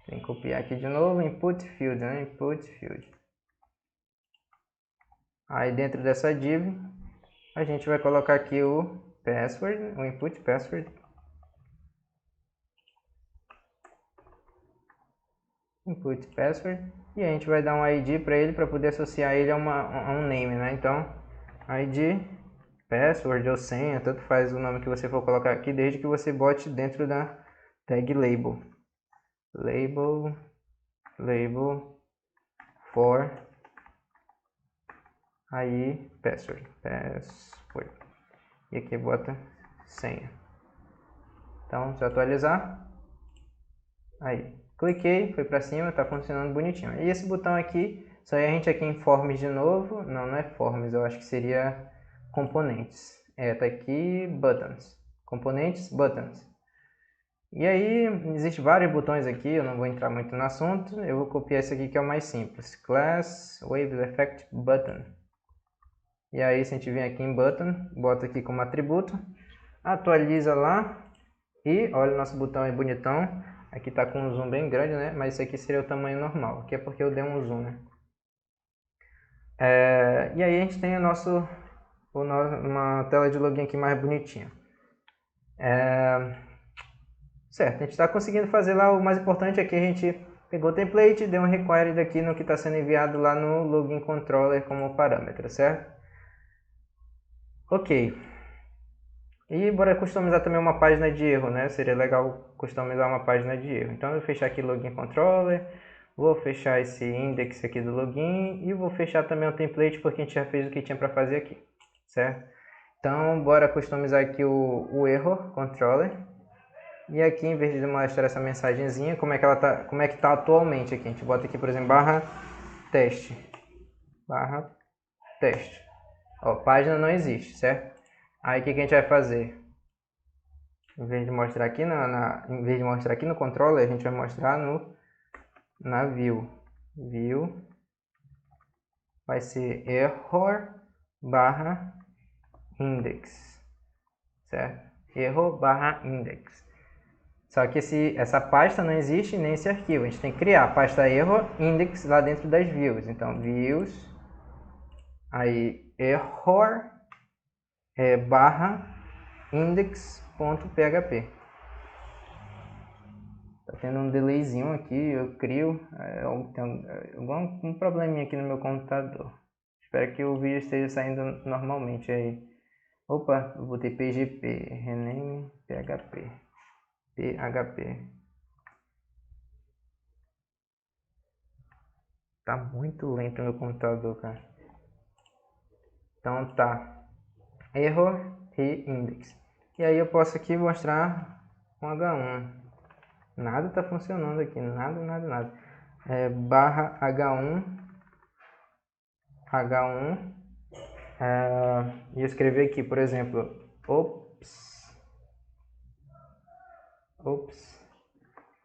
tem que copiar aqui de novo, input field, né? Input field. Aí dentro dessa div, a gente vai colocar aqui o password, o input password. Input password. E a gente vai dar um ID para ele, para poder associar ele a um name, né? Então, ID, password ou senha, tanto faz o nome que você for colocar aqui, desde que você bote dentro da tag label. Label for aí password. E aqui bota senha. Então, se eu atualizar, aí, cliquei, foi para cima, está funcionando bonitinho. E esse botão aqui, só a gente aqui em Forms de novo, não é Forms, eu acho que seria Componentes. Tá aqui, Buttons. Componentes, Buttons. E aí, existem vários botões aqui, eu não vou entrar muito no assunto, eu vou copiar esse aqui que é o mais simples. Class Wave Effect Button. E aí, se a gente vir aqui em Button, bota aqui como atributo, atualiza lá, e olha o nosso botão aí bonitão. Aqui está com um zoom bem grande, né? Mas esse aqui seria o tamanho normal. Aqui é porque eu dei um zoom, né? E aí a gente tem uma tela de login aqui mais bonitinha. Certo, a gente está conseguindo fazer lá. O mais importante é que a gente pegou o template, deu um required aqui no que está sendo enviado lá no login controller como parâmetro, certo? Ok. E bora customizar também uma página de erro, né? Seria legal customizar uma página de erro. Então eu vou fechar aqui login controller, vou fechar esse index aqui do login e vou fechar também o template porque a gente já fez o que tinha para fazer aqui, certo? Então bora customizar aqui o error controller. E aqui, em vez de mostrar essa mensagenzinha, como é que tá atualmente aqui? A gente bota aqui, por exemplo, /teste. Ó, página não existe, certo? Aí o que a gente vai fazer? Em vez de mostrar aqui em vez de mostrar aqui no controller, a gente vai mostrar na view. View vai ser error /index, certo? Error /index. Só que essa pasta não existe nem esse arquivo. A gente tem que criar a pasta error index lá dentro das views. Então views, aí error /index.php. Tá tendo um delayzinho aqui, eu crio, tem algum probleminha aqui no meu computador. Espero que o vídeo esteja saindo normalmente aí. Opa, eu botei PGP, rename PHP. Tá muito lento o meu computador, cara. Então tá, error e index. E aí eu posso aqui mostrar um H1. Nada tá funcionando aqui, nada. H1 e eu escrevi aqui, por exemplo, ops,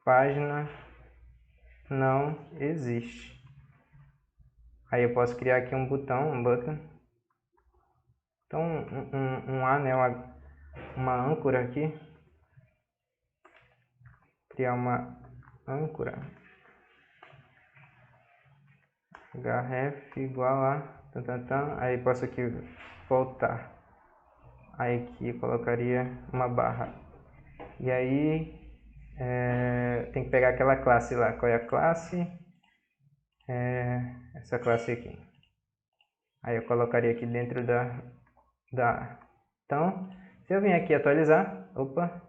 página não existe. Aí eu posso criar aqui um botão, um button. Então um A, né, uma âncora aqui. Criar uma âncora. href igual a aí posso aqui voltar. Aí aqui eu colocaria uma barra. E aí tem que pegar aquela classe lá. Qual é a classe? Essa classe aqui. Aí eu colocaria aqui dentro da. Então, se eu vim aqui atualizar, opa,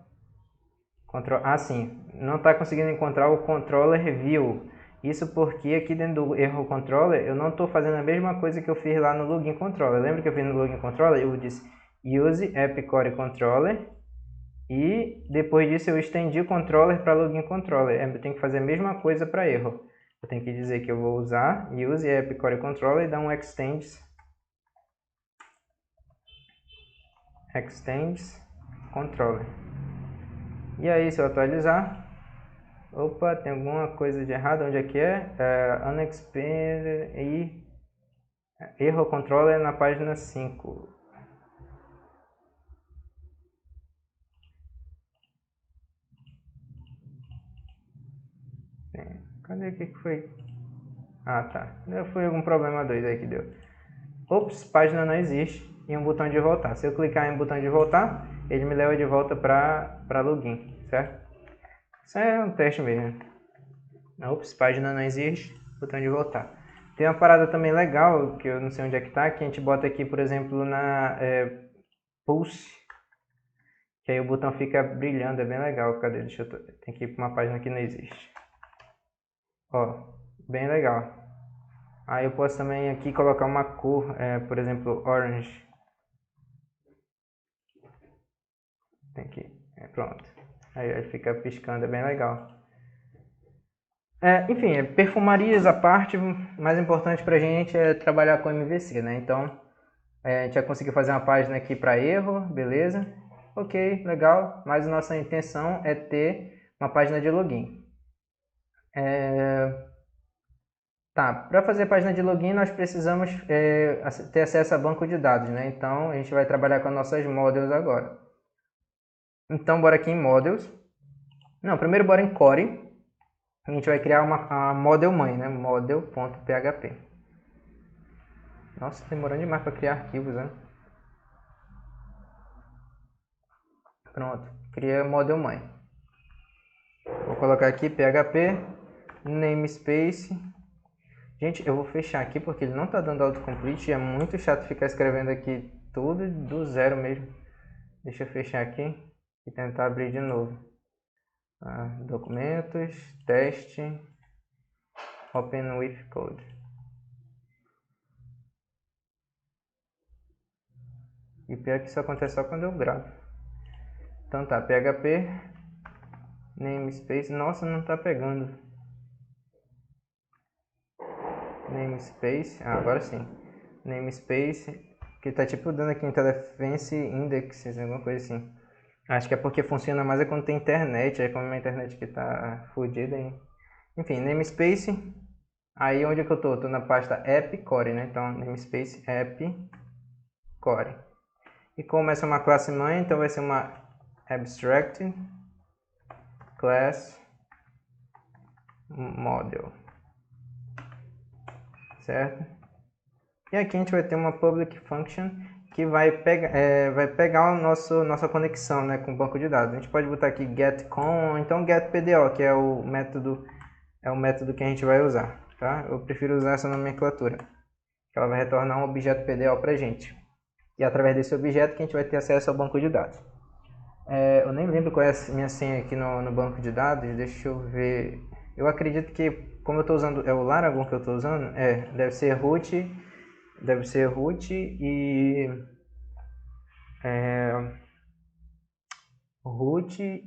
sim, não está conseguindo encontrar o controller view. Isso porque aqui dentro do erro controller eu não estou fazendo a mesma coisa que eu fiz lá no login controller. Lembra que eu fiz no login controller? Eu disse use app core controller e depois disso eu estendi o controller para login controller. Eu tenho que fazer a mesma coisa para erro. Eu tenho que dizer que eu vou usar use app core controller e dar um extends controller. E aí se eu atualizar, opa, tem alguma coisa de errado, onde é que é? Unexpected e erro controller na página 5. Cadê que foi? Ah, tá. Foi algum problema doido aí que deu. Ops, página não existe e um botão de voltar. Se eu clicar em botão de voltar, ele me leva de volta para login, certo? Isso é um teste mesmo. Ops, página não existe, botão de voltar. Tem uma parada também legal, que eu não sei onde é que tá, que a gente bota aqui, por exemplo, na Pulse, que aí o botão fica brilhando, é bem legal. Cadê? Tem que ir para uma página que não existe. Ó, bem legal. Aí eu posso também aqui colocar uma cor, por exemplo, orange. Tem que, pronto. Aí fica piscando, é bem legal. Enfim, perfumarias à parte, o mais importante pra gente é trabalhar com MVC, né? Então, a gente já conseguiu fazer uma página aqui para erro, beleza? Ok, legal, mas a nossa intenção é ter uma página de login. Tá, para fazer a página de login nós precisamos ter acesso a banco de dados, né? Então a gente vai trabalhar com nossas models agora. Então bora aqui em models. Não, primeiro bora em core. A gente vai criar uma model mãe, né? Model.php. Nossa, demorando demais para criar arquivos, né? Pronto, cria model mãe. Vou colocar aqui php namespace. Gente, eu vou fechar aqui porque ele não está dando autocomplete e é muito chato ficar escrevendo aqui tudo do zero mesmo. Deixa eu fechar aqui e tentar abrir de novo. Documentos, teste, open with code. E pior que isso acontece só quando eu gravo. Então tá, php namespace. Nossa, não tá pegando. Namespace, agora sim. Namespace, que tá tipo dando aqui em Defense Indexes, alguma coisa assim. Acho que é porque funciona mais quando tem internet, aí como a minha internet aqui tá fodida, hein? Enfim, namespace. Aí onde é que eu tô? Tô na pasta app core, né? Então namespace app core. E como essa é uma classe mãe, então vai ser uma abstract class model. Certo? E aqui a gente vai ter uma public function que vai pegar nossa conexão, né, com o banco de dados. A gente pode botar aqui getCon, então getPDO, que é o método que a gente vai usar. Tá? Eu prefiro usar essa nomenclatura, que ela vai retornar um objeto PDO para a gente. E através desse objeto que a gente vai ter acesso ao banco de dados. Eu nem lembro qual é a minha senha aqui no banco de dados, deixa eu ver. Eu acredito que, como eu estou usando, é o Laragon que eu estou usando, deve ser root e root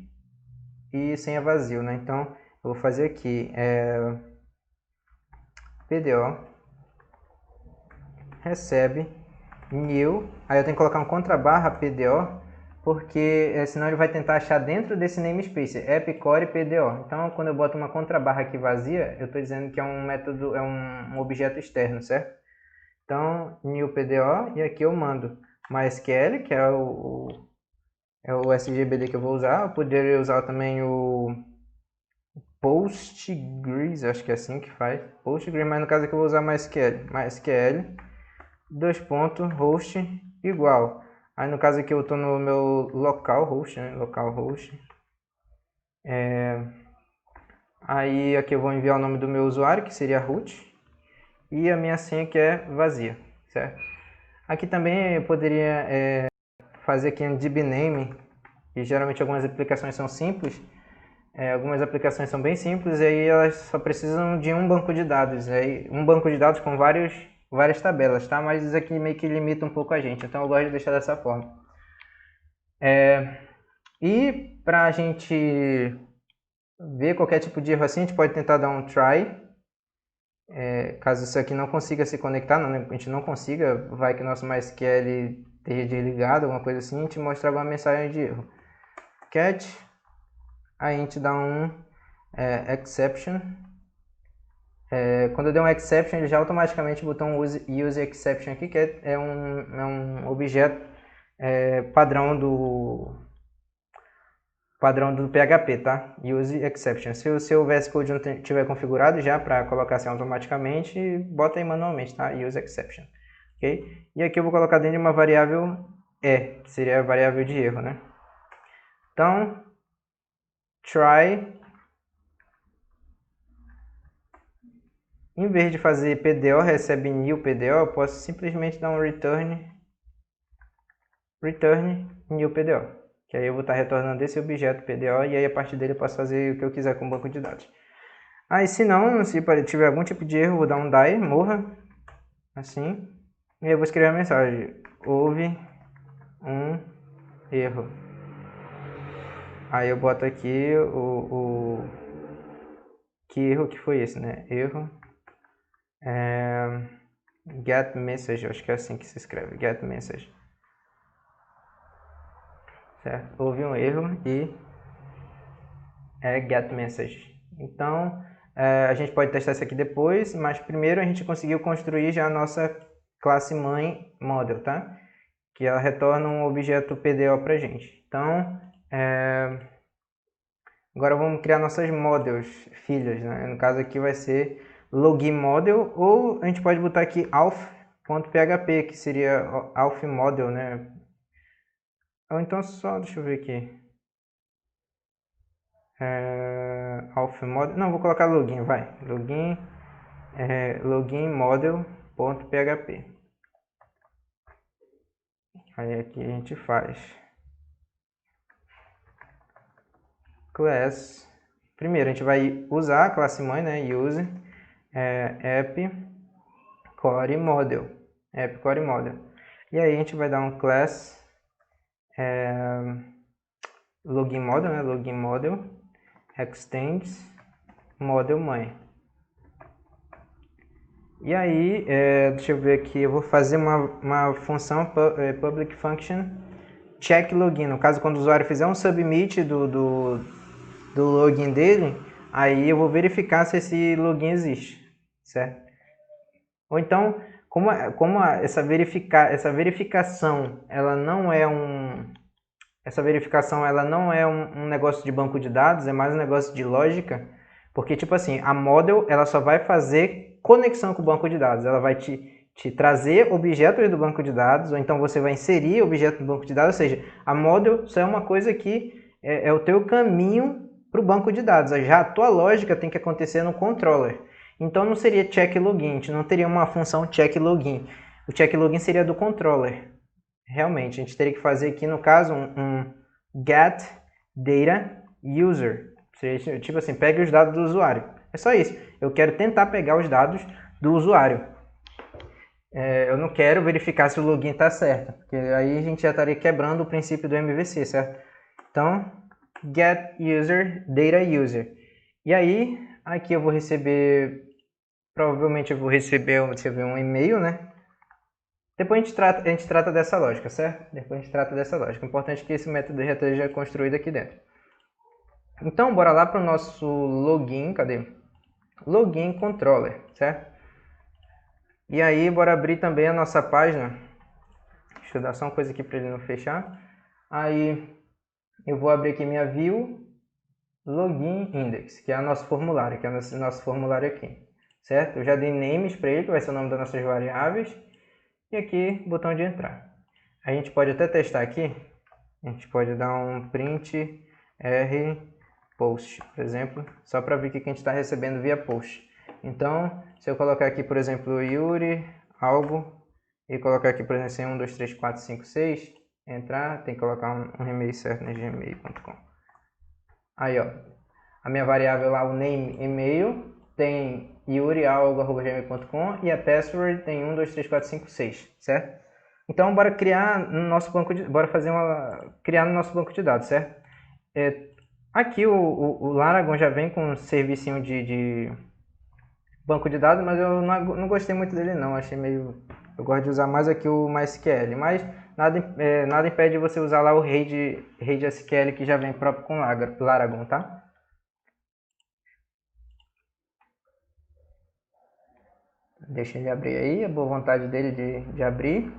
e senha vazio, né? Então eu vou fazer aqui PDO recebe new, aí eu tenho que colocar um contrabarra PDO porque senão ele vai tentar achar dentro desse namespace, epcore PDO. Então, quando eu boto uma contrabarra aqui vazia, eu estou dizendo que é um método, é um objeto externo, certo? Então, new PDO, e aqui eu mando MySQL, que é o SGBD que eu vou usar. Eu poderia usar também o Postgres, acho que é assim que faz. Postgres, mas no caso aqui eu vou usar MySQL. MySQL, host igual. Aí no caso aqui eu estou no meu localhost, né? Localhost. Aí aqui eu vou enviar o nome do meu usuário, que seria root. E a minha senha que é vazia, certo? Aqui também eu poderia fazer aqui um dbname, e geralmente algumas aplicações são simples. Algumas aplicações são bem simples e aí elas só precisam de um banco de dados. Aí, um banco de dados com várias tabelas, tá? Mas isso aqui meio que limita um pouco a gente, então eu gosto de deixar dessa forma. E para a gente ver qualquer tipo de erro assim, a gente pode tentar dar um try. Caso isso aqui não consiga se conectar, a gente não consiga, vai que nosso MySQL esteja desligado, alguma coisa assim, a gente mostra alguma mensagem de erro. Catch, aí a gente dá um exception. Quando eu der um exception, ele já automaticamente botou um use exception aqui, que é um objeto padrão do PHP, tá? Use exception. Se o seu VS Code não tiver configurado já para colocar assim automaticamente, bota aí manualmente, tá? Use exception, ok? E aqui eu vou colocar dentro de uma variável que seria a variável de erro, né? Então, try. Em vez de fazer PDO, recebe new PDO, eu posso simplesmente dar um return new PDO. Que aí eu vou estar retornando esse objeto PDO e aí a partir dele eu posso fazer o que eu quiser com o banco de dados. Aí se não, se tiver algum tipo de erro, eu vou dar um die, morra, assim. E aí eu vou escrever a mensagem, houve um erro. Aí eu boto aqui que erro que foi esse, né? Erro. Get message, acho que é assim que se escreve, get message. Certo? Houve um erro e get message. Então, a gente pode testar isso aqui depois, mas primeiro a gente conseguiu construir já a nossa classe mãe model, tá? Que ela retorna um objeto PDO pra gente. Então, agora vamos criar nossas models, filhas, né? No caso aqui vai ser login model, ou a gente pode botar aqui auth.php, que seria auth model, né? Ou então só, deixa eu ver aqui. Auth model, não, vou colocar login, vai. Login model.php. Aí aqui a gente faz class. Primeiro a gente vai usar a classe mãe, né? Use app core model. App core model. E aí a gente vai dar um class login model, né? Login model extends model mãe. E aí, deixa eu ver aqui, eu vou fazer uma função public function check login. No caso, quando o usuário fizer um submit do login dele, aí eu vou verificar se esse login existe, certo? Ou então, como essa verificação, ela não é um negócio de banco de dados, é mais um negócio de lógica, porque tipo assim, a model ela só vai fazer conexão com o banco de dados, ela vai te trazer objetos do banco de dados, ou então você vai inserir objetos do banco de dados, ou seja, a model só é uma coisa que é o teu caminho para o banco de dados, já a tua lógica tem que acontecer no controller. Então não seria check login, a gente não teria uma função check login, o check login seria do controller. Realmente, a gente teria que fazer aqui, no caso, um get data user. Seria, tipo assim, pegue os dados do usuário. É só isso. Eu quero tentar pegar os dados do usuário. Eu não quero verificar se o login está certo, porque aí a gente já estaria quebrando o princípio do MVC, certo? Então, get user, data user. E aí, aqui eu vou receber, provavelmente eu vou receber um e-mail, né? Depois a gente trata dessa lógica, certo? Depois a gente trata dessa lógica. O importante é que esse método já esteja construído aqui dentro. Então, bora lá para o nosso login. Cadê? Login controller, certo? E aí, bora abrir também a nossa página. Deixa eu dar só uma coisa aqui para ele não fechar. Aí, eu vou abrir aqui minha view login index, que é o nosso formulário, que é o nosso formulário aqui, certo? Eu já dei names para ele, que vai ser o nome das nossas variáveis. E aqui, botão de entrar. A gente pode até testar aqui. A gente pode dar um print r post, por exemplo, só para ver o que a gente está recebendo via post. Então, se eu colocar aqui, por exemplo, Yuri, algo, e colocar aqui, por exemplo, 1, 2, 3, 4, 5, 6, entrar, tem que colocar um e-mail certo no gmail.com. Aí, ó, a minha variável lá, o name e-mail, tem yuri.algo@gmail.com e a password tem 1, 2, 3, 4, 5, 6, certo? Então, bora criar no nosso banco de, criar no nosso banco de dados, certo? Aqui o Laragon já vem com um servicinho de banco de dados, mas eu não gostei muito dele não, achei meio... Eu gosto de usar mais aqui o MySQL, mas nada impede você usar lá o RAID SQL que já vem próprio com Laragon, tá? Deixa ele abrir aí, a boa vontade dele de abrir.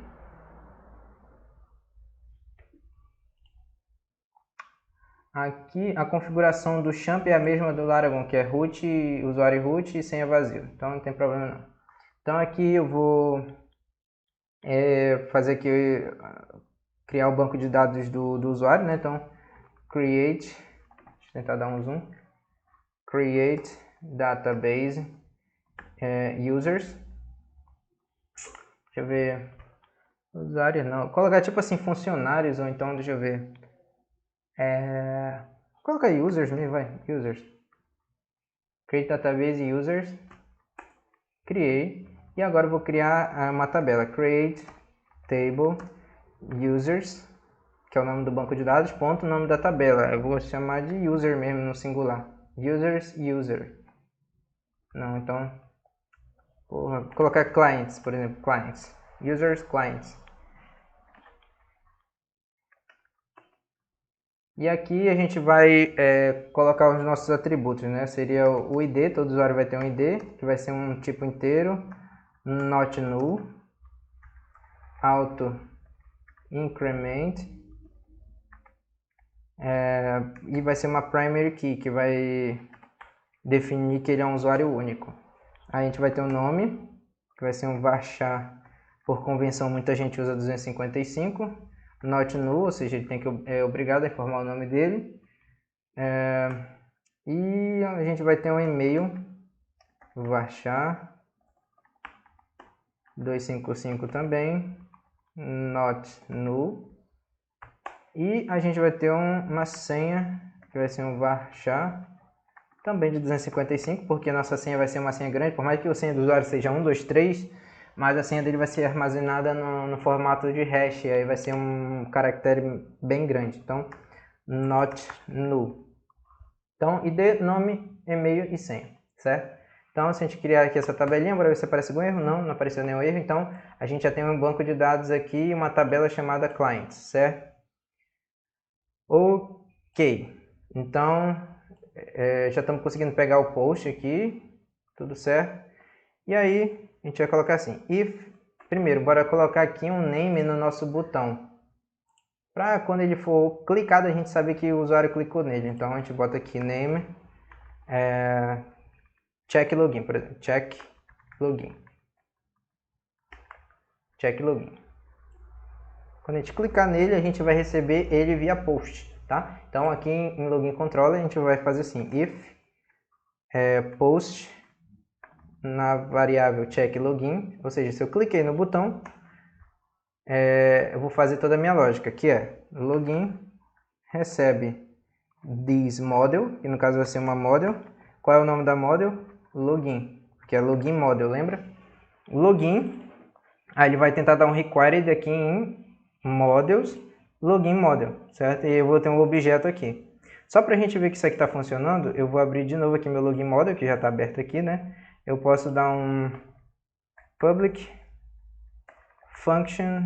Aqui a configuração do champ é a mesma do Laragon, que é root, usuário root e senha vazio. Então não tem problema não. Então aqui eu vou fazer aqui, criar o banco de dados do usuário, né? Então create, deixa eu tentar dar um zoom. Create database users. Deixa eu ver. Usuários não. Colocar tipo assim funcionários ou então deixa eu ver. Coloca aí users mesmo, vai. Users. Create database users. Criei. E agora eu vou criar uma tabela. Create table users, que é o nome do banco de dados, ponto, nome da tabela. Eu vou chamar de user mesmo no singular. Users, user. Não, então... Vou colocar clients, por exemplo. Clients. Users, clients. E aqui a gente vai colocar os nossos atributos, né? Seria o ID, todo usuário vai ter um ID, que vai ser um tipo inteiro, not null, auto increment, e vai ser uma primary key, que vai definir que ele é um usuário único. Aí a gente vai ter um nome, que vai ser um varchar, por convenção muita gente usa 255, not null, ou seja, ele tem que é obrigado a informar o nome dele. E a gente vai ter um e-mail, varchar 255 também, not null. E a gente vai ter uma senha, que vai ser um varchar também de 255, porque a nossa senha vai ser uma senha grande, por mais que a senha do usuário seja 1, 2, 3, mas a senha dele vai ser armazenada no formato de hash, aí vai ser um caractere bem grande. Então, not null. Então, ID, nome, e-mail e senha, certo? Então, se a gente criar aqui essa tabelinha, bora ver se aparece algum erro. Não apareceu nenhum erro. Então, a gente já tem um banco de dados aqui e uma tabela chamada clients, certo? Ok. Então, já estamos conseguindo pegar o post aqui, tudo certo. E aí, a gente vai colocar assim, primeiro, bora colocar aqui um name no nosso botão. Para quando ele for clicado, a gente saber que o usuário clicou nele. Então, a gente bota aqui name, check login, por exemplo, check login. Check login. Quando a gente clicar nele, a gente vai receber ele via post, tá? Então, aqui em login controller, a gente vai fazer assim, if post na variável check login, ou seja, se eu cliquei no botão, eu vou fazer toda a minha lógica, que é login recebe this model, que no caso vai ser uma model. Qual é o nome da model? Login, que é login model, lembra? Login, aí ele vai tentar dar um required aqui em models, login model, certo? E eu vou ter um objeto aqui. Só para a gente ver que isso aqui está funcionando, eu vou abrir de novo aqui meu login model, que já está aberto aqui, né? Eu posso dar um public function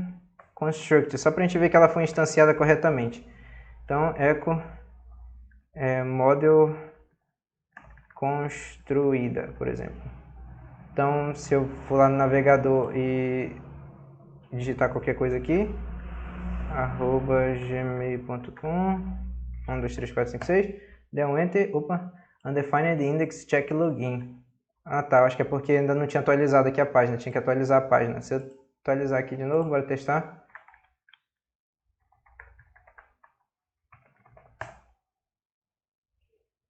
construct, só para a gente ver que ela foi instanciada corretamente. Então, echo model construída, por exemplo. Então, se eu for lá no navegador e digitar qualquer coisa aqui, @gmail.com 1, 2, 3, 4, 5, 6, der um enter, opa, undefined index check login. Ah tá, acho que é porque ainda não tinha atualizado aqui a página, tinha que atualizar a página. Se eu atualizar aqui de novo, bora testar.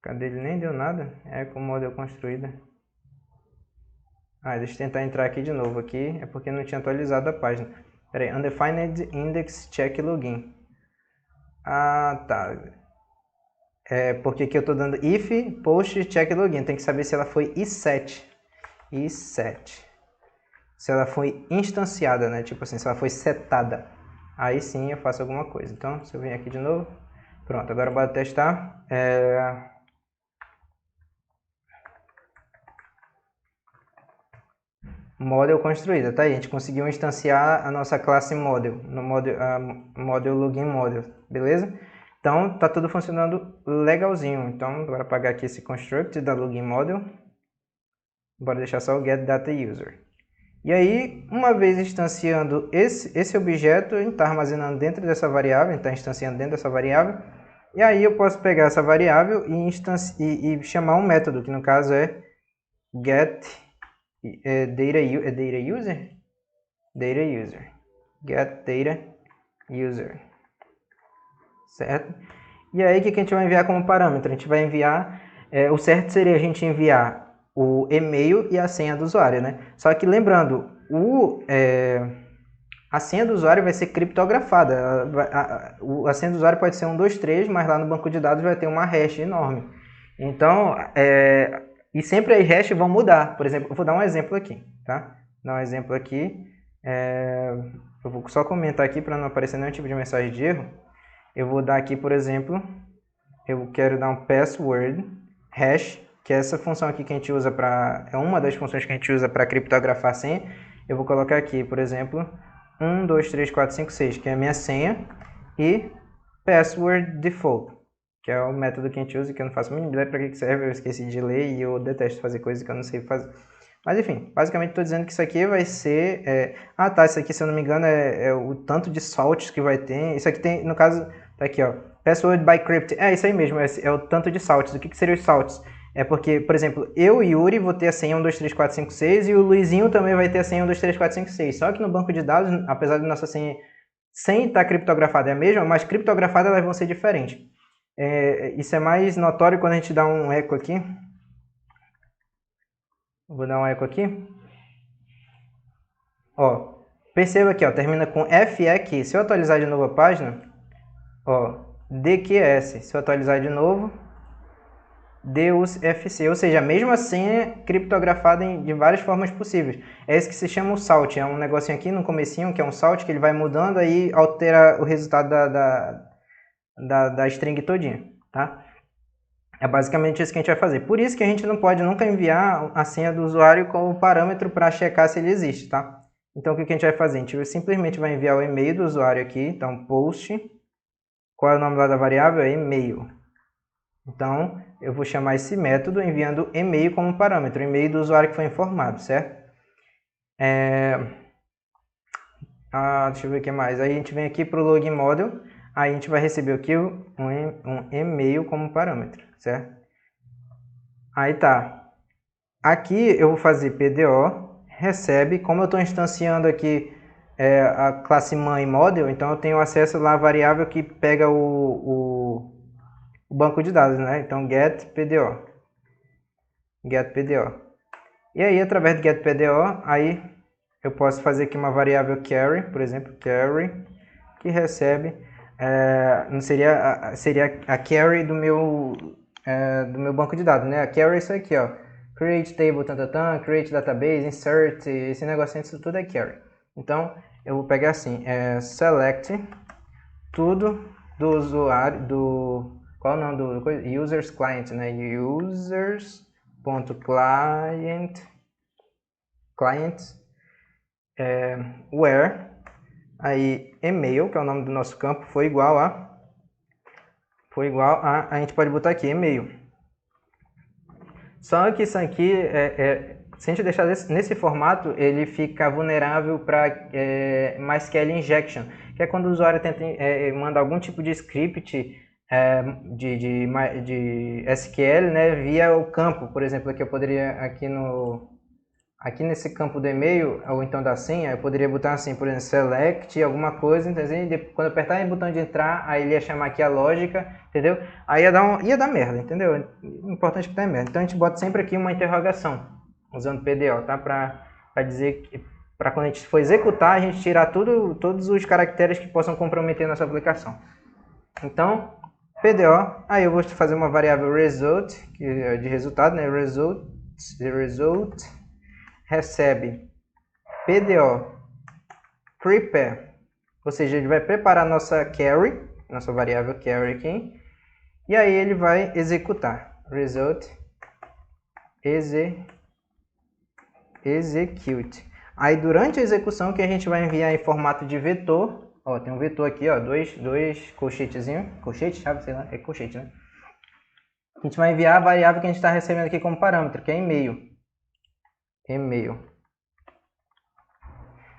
Cadê ele? Nem deu nada. Echo model construída. Ah, deixa eu tentar entrar aqui de novo aqui, é porque não tinha atualizado a página. Pera aí, undefined index check login. Ah, tá. É porque aqui eu estou dando if post check login. Tem que saber se ela foi i7. i7. Se ela foi instanciada, né? Tipo assim, se ela foi setada. Aí sim eu faço alguma coisa. Então, se eu vir aqui de novo. Pronto, agora bora testar. Model construída, tá aí. A gente conseguiu instanciar a nossa classe model. No model login model. Beleza? Então, tá tudo funcionando legalzinho. Então, bora apagar aqui esse construct da login model. Bora deixar só o get data user. E aí, uma vez instanciando esse objeto, a gente está armazenando dentro dessa variável, a gente está instanciando dentro dessa variável. E aí eu posso pegar essa variável e chamar um método, que no caso é get data user? Data user. Get data user. Certo? E aí, o que a gente vai enviar como parâmetro? A gente vai enviar, o certo seria a gente enviar o e-mail e a senha do usuário, né? Só que lembrando, a senha do usuário vai ser criptografada. A senha do usuário pode ser 1, 2, 3, mas lá no banco de dados vai ter uma hash enorme. Então, e sempre as hashes vão mudar. Por exemplo, eu vou dar um exemplo aqui, tá? Vou dar um exemplo aqui. Eu vou só comentar aqui para não aparecer nenhum tipo de mensagem de erro. Eu vou dar aqui, por exemplo, eu quero dar um password hash, que é essa função aqui que a gente usa para... É uma das funções que a gente usa para criptografar a senha. Eu vou colocar aqui, por exemplo, 1, 2, 3, 4, 5, 6, que é a minha senha, e password default, que é o método que a gente usa, que eu não faço a mínima ideia para que serve, eu esqueci de ler e eu detesto fazer coisas que eu não sei fazer. Mas enfim, basicamente estou dizendo que isso aqui vai ser... isso aqui, se eu não me engano, é o tanto de saltos que vai ter. Isso aqui tem, no caso, tá aqui, ó, password by crypt. É isso aí mesmo, é o tanto de saltos. O que seriam os saltos? É porque, por exemplo, eu e Yuri vou ter a senha 1, 2, 3, 4, 5, 6 e o Luizinho também vai ter a senha 1, 2, 3, 4, 5, 6. Só que no banco de dados, apesar de nossa senha sem estar criptografada é a mesma, mas criptografada elas vão ser diferentes. Isso é mais notório quando a gente dá um eco aqui. Vou dar um eco aqui. Ó, perceba aqui, ó, termina com FE aqui. Se eu atualizar de novo a página, ó, DQS. Se eu atualizar de novo, DUFC, ou seja, a mesma senha criptografada de várias formas possíveis. É isso que se chama o salt, é um negocinho aqui no comecinho, que é um salt, que ele vai mudando, aí altera o resultado da string todinha, tá? É basicamente isso que a gente vai fazer. Por isso que a gente não pode nunca enviar a senha do usuário como parâmetro para checar se ele existe, tá? Então, o que a gente vai fazer? A gente simplesmente vai enviar o e-mail do usuário aqui, então post, qual é o nome lá da variável? É e-mail. Então, eu vou chamar esse método enviando e-mail como parâmetro, e-mail do usuário que foi informado, certo? Deixa eu ver o que mais. Aí a gente vem aqui para o login model, aí a gente vai receber aqui um e-mail como parâmetro, certo? Aí tá. Aqui eu vou fazer PDO, recebe, como eu estou instanciando aqui a classe mãe model, então eu tenho acesso lá à variável que pega o banco de dados, né? Então get PDO. Get PDO. E aí, através do get PDO, aí eu posso fazer aqui uma variável carry, por exemplo, carry, que recebe, seria a carry do meu banco de dados, né? A carry é isso aqui, ó. Create table, create database, insert, esse negocinho, isso tudo é carry. Então, eu vou pegar assim, select tudo do usuário, qual é o nome do coisa? Users client, né? Users.client where Aí email, que é o nome do nosso campo, foi igual a, a gente pode botar aqui e-mail. Só que isso aqui, se a gente deixar nesse formato, ele fica vulnerável para MySQL injection, que é quando o usuário tenta mandar algum tipo de script de SQL, né, via o campo. Por exemplo, aqui eu poderia, aqui nesse campo do e-mail, ou então da senha, eu poderia botar assim, por exemplo, select alguma coisa, entendeu? Quando eu apertar o botão de entrar, aí ele ia chamar aqui a lógica, entendeu? Aí ia dar merda, entendeu? Importante que dê merda. Então a gente bota sempre aqui uma interrogação, usando PDO, tá? Para dizer que, para quando a gente for executar, a gente tirar todos os caracteres que possam comprometer nossa aplicação. Então, PDO, aí eu vou fazer uma variável result, que é de resultado, né? Result recebe PDO prepare, ou seja, ele vai preparar nossa carry, nossa variável carry aqui, e aí ele vai executar result execute. Aí durante a execução que a gente vai enviar em formato de vetor, ó, tem um vetor aqui, ó, dois colchetezinhos, colchete, sabe, sei lá, é colchete, né? A gente vai enviar a variável que a gente está recebendo aqui como parâmetro, que é e-mail.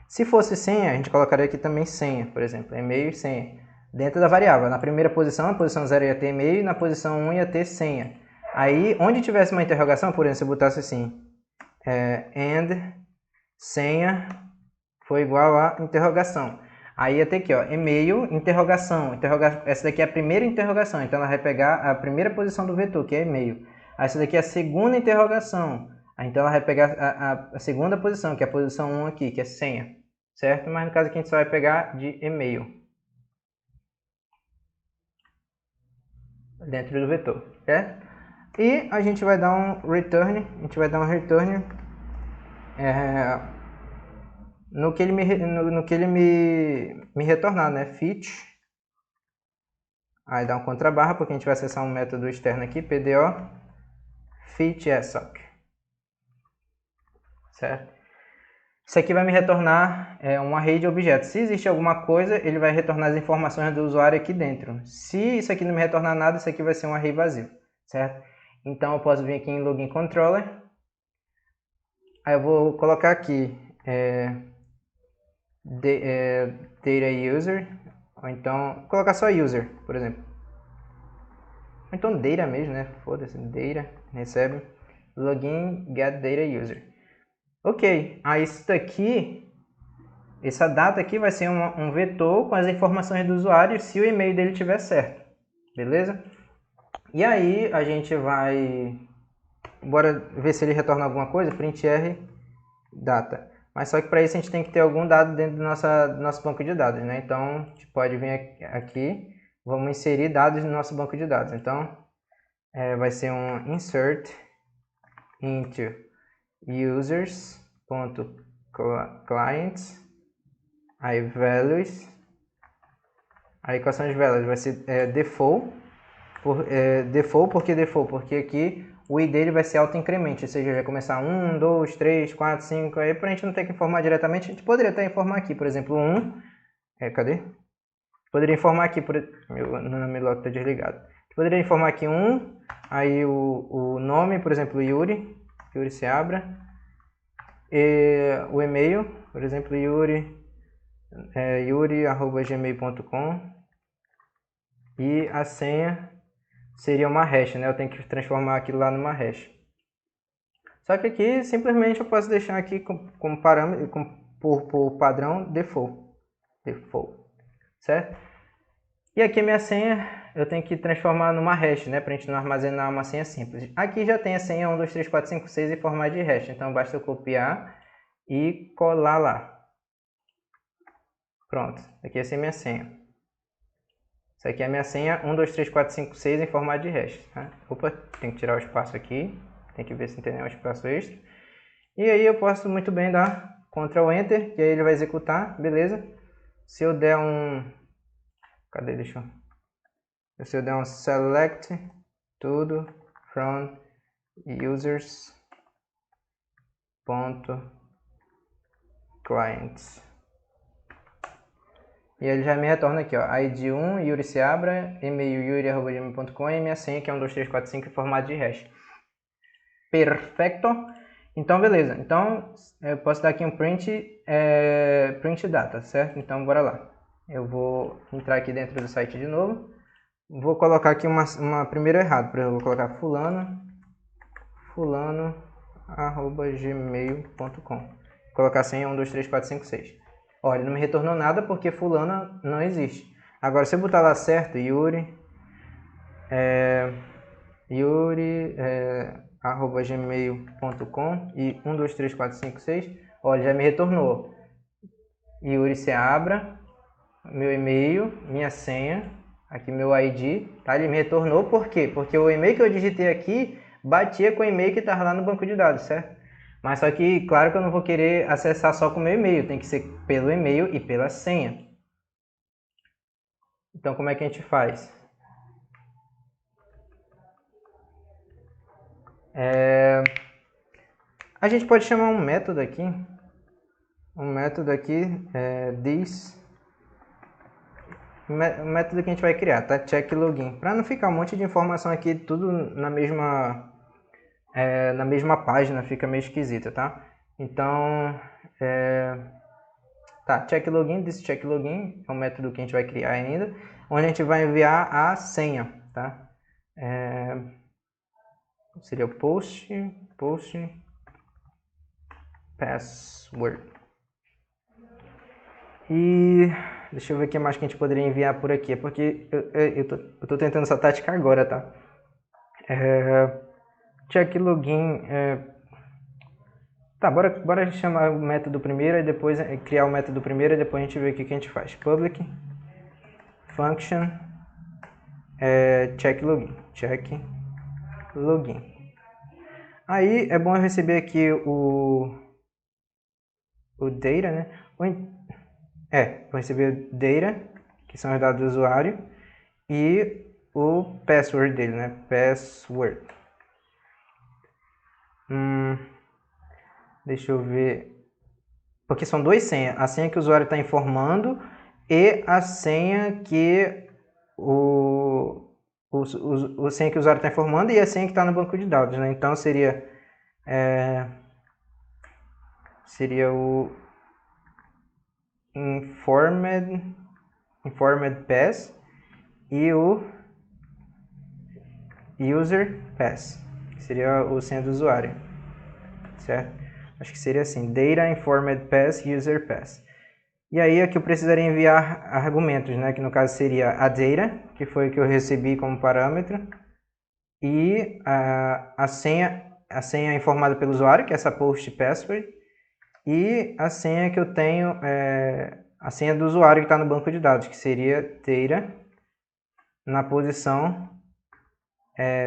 Se fosse senha, a gente colocaria aqui também senha, por exemplo, e-mail e senha. Dentro da variável, na primeira posição, na posição 0 ia ter e-mail, na posição 1 ia ter senha. Aí, onde tivesse uma interrogação, por exemplo, se eu botasse assim, and senha foi igual a interrogação. Aí ia ter aqui, ó, e-mail, interrogação. Essa daqui é a primeira interrogação, então ela vai pegar a primeira posição do vetor, que é e-mail. Aí essa daqui é a segunda interrogação. Aí, então ela vai pegar a segunda posição, que é a posição 1 aqui, que é senha. Certo? Mas no caso aqui a gente só vai pegar de e-mail. Dentro do vetor, certo? E a gente vai dar um return, no que ele me retornar, né? Fetch. Aí dá um contrabarra, porque a gente vai acessar um método externo aqui, PDO, fetch assoc. Certo? Isso aqui vai me retornar um array de objetos. Se existe alguma coisa, ele vai retornar as informações do usuário aqui dentro. Se isso aqui não me retornar nada, isso aqui vai ser um array vazio, certo? Então eu posso vir aqui em login controller. Aí eu vou colocar aqui data user, ou então colocar só user, por exemplo. Ou então data mesmo, né? Foda-se, data, recebe login get data user. Ok, aí isso daqui, essa data aqui vai ser um vetor com as informações do usuário se o e-mail dele estiver certo, beleza? E aí a gente vai, bora ver se ele retorna alguma coisa, printr data. Mas só que para isso a gente tem que ter algum dado dentro do nosso banco de dados, né? Então a gente pode vir aqui, vamos inserir dados no nosso banco de dados. Então vai ser um insert into users.clients, aí values, aí quais são as values? Vai ser default, porque aqui o id dele vai ser auto-incremento, ou seja, vai começar 1, 2, 3, 4, 5, aí pra gente não ter que informar diretamente, a gente poderia até informar aqui, por exemplo, 1, cadê? Poderia informar aqui, meu nome logo está desligado. Poderia informar aqui 1, aí o nome, por exemplo, Yuri Seabra, e o e-mail, por exemplo, yuri@gmail.com, e a senha seria uma hash, né? Eu tenho que transformar aquilo lá numa hash. Só que aqui simplesmente eu posso deixar aqui como parâmetro, por padrão default, certo? E aqui a minha senha eu tenho que transformar numa hash, né? Para a gente não armazenar uma senha simples. Aqui já tem a senha 1, 2, 3, 4, 5, 6 em formato de hash, então basta eu copiar e colar lá. Pronto, aqui essa é a minha senha. Isso aqui é a minha senha 1, 2, 3, 4, 5, 6 em formato de hash. Tá? Opa, tem que tirar o espaço aqui. Tem que ver se tem nenhum espaço extra. E aí eu posso muito bem dar Ctrl Enter, que aí ele vai executar, beleza? Se eu der um... Cadê? Deixa eu... Se eu der um select tudo from users.clients. E ele já me retorna aqui, ó, ID 1, Yuri Seabra, e-mail yuri@gmail.com e minha senha, que é 1, 2, 3, 4, 5 em formato de hash. Perfeito. Então, beleza. Então, eu posso dar aqui um print data, certo? Então, bora lá. Eu vou entrar aqui dentro do site de novo. Vou colocar aqui uma primeiro errado. Por exemplo, eu vou colocar fulano@gmail.com. Colocar senha 1, 2, 3, 4, 5, 6. Olha, não me retornou nada porque fulano não existe. Agora, se eu botar lá certo, @gmail.com e 1, 2, 3, 4, 5, 6, olha, já me retornou. Yuri Seabra, meu e-mail, minha senha, aqui meu ID, tá? Ele me retornou por quê? Porque o e-mail que eu digitei aqui batia com o e-mail que estava lá no banco de dados, certo? Mas só que, claro que eu não vou querer acessar só com o meu e-mail, tem que ser pelo e-mail e pela senha. Então, como é que a gente faz? A gente pode chamar um método aqui. This. O método que a gente vai criar, tá? Check login. Para não ficar um monte de informação aqui, tudo na mesma página, fica meio esquisito, tá? Então, check login, this check login é um método que a gente vai criar ainda, onde a gente vai enviar a senha, tá? Seria o post password. E deixa eu ver o que mais que a gente poderia enviar por aqui, porque eu tô tentando essa tática agora, tá? Check login. Tá, bora chamar o método primeiro e depois criar o método primeiro e depois a gente vê o que a gente faz. Public function check login. Aí é bom eu receber aqui o data, né? Vou receber o data, que são os dados do usuário, e o password dele, né? Password. Deixa eu ver. Porque são duas senhas. A senha que o usuário está informando e a senha que o senha que o usuário está informando e a senha que está no banco de dados, né? Então seria o informed pass e o user pass, que seria o senha do usuário, certo? Acho que seria assim, data informed pass, user pass. E aí aqui eu precisaria enviar argumentos, né? Que no caso seria a data, que foi o que eu recebi como parâmetro, e a senha informada pelo usuário, que é essa post password, e a senha que eu tenho, a senha do usuário que está no banco de dados, que seria data na posição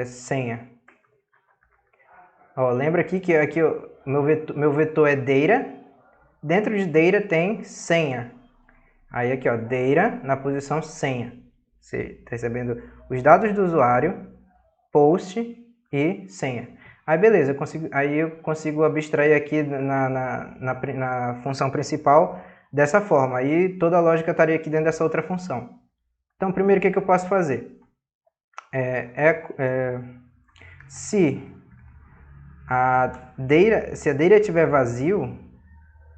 senha. Ó, lembra aqui que aqui meu vetor é data, dentro de data tem senha. Aí aqui, ó, data na posição senha. Você está recebendo os dados do usuário, post e senha. Aí beleza, eu consigo abstrair aqui na função principal dessa forma. Aí toda a lógica estaria aqui dentro dessa outra função. Então, primeiro, o que eu posso fazer? Se a data estiver vazio,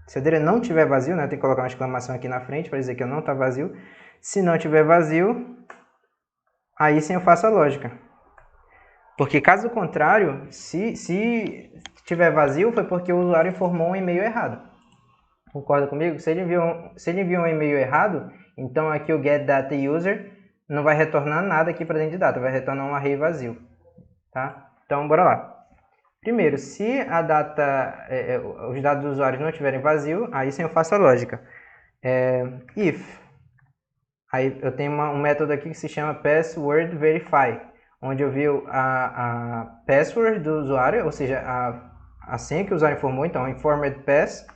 se a data não estiver vazio, né, tem que colocar uma exclamação aqui na frente para dizer que não está vazio. Se não estiver vazio, aí sim eu faço a lógica. Porque caso contrário, se estiver vazio, foi porque o usuário informou um e-mail errado. Concorda comigo? Se ele enviou um e-mail errado, então aqui o getDataUser não vai retornar nada aqui para dentro de data, vai retornar um array vazio. Tá? Então, bora lá. Primeiro, se a data, os dados dos usuários não estiverem vazio, aí sim eu faço a lógica. If. Aí eu tenho um método aqui que se chama passwordVerify, onde eu vi a password do usuário, ou seja, a senha que o usuário informou, então informed pass,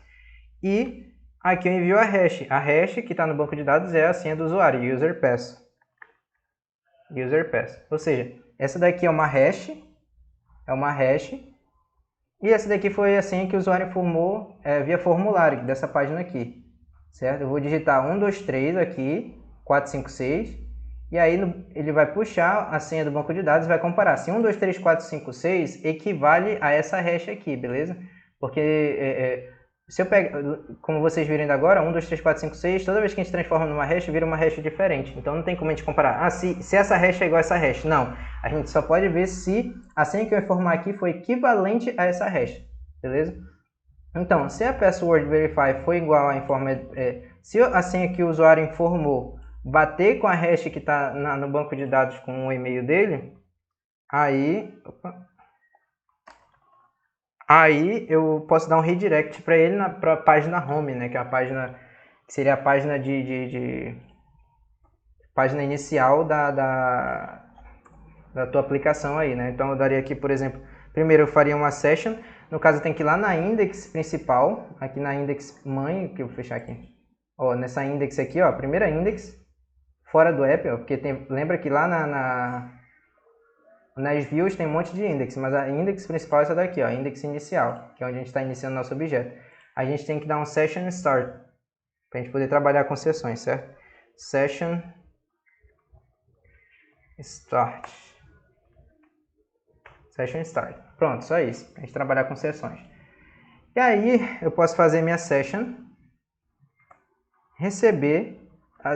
e aqui eu envio a hash. A hash que está no banco de dados é a senha do usuário, user pass. Ou seja, essa daqui é uma hash, e essa daqui foi a senha que o usuário informou via formulário dessa página aqui, certo? Eu vou digitar 123 aqui, 456, e aí ele vai puxar a senha do banco de dados e vai comparar se 123456 equivale a essa hash aqui, beleza? Porque se eu pegar, como vocês viram ainda agora, 123456, toda vez que a gente transforma numa hash, vira uma hash diferente. Então não tem como a gente comparar, se essa hash é igual a essa hash. Não, a gente só pode ver se a senha que eu informar aqui foi equivalente a essa hash, beleza? Então, se a password verify for igual a se a senha que o usuário informou bater com a hash que está no banco de dados com o e-mail dele, aí eu posso dar um redirect para ele para a página home, né, que é a página que seria a página página inicial da tua aplicação aí, né? Então eu daria aqui, por exemplo, primeiro eu faria uma session. No caso, tem que ir lá na index principal, aqui na index mãe, que eu vou fechar aqui. Ó, nessa index aqui, ó, primeira index, fora do app, ó, porque lembra que lá nas views tem um monte de index, mas a index principal é essa daqui, ó, index inicial, que é onde a gente está iniciando nosso objeto. A gente tem que dar um session start, para a gente poder trabalhar com sessões, certo? Session start. Session start. Pronto, só isso. A gente trabalhar com sessões. E aí, eu posso fazer minha session, receber.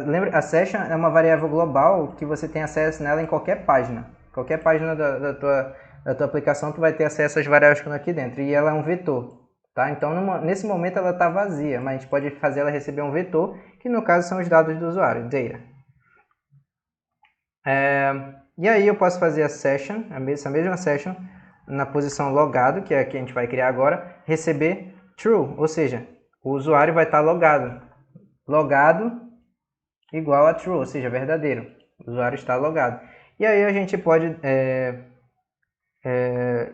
Lembra, a session é uma variável global que você tem acesso nela em qualquer página. Qualquer página da tua aplicação, tu vai ter acesso às variáveis que estão aqui dentro. E ela é um vetor. Tá? Então, nesse momento, ela está vazia, mas a gente pode fazer ela receber um vetor, que no caso são os dados do usuário, data. E aí eu posso fazer a session, essa mesma session, na posição logado, que é a que a gente vai criar agora, receber true, ou seja, o usuário vai estar logado. Logado igual a true, ou seja, verdadeiro. O usuário está logado. E aí a gente pode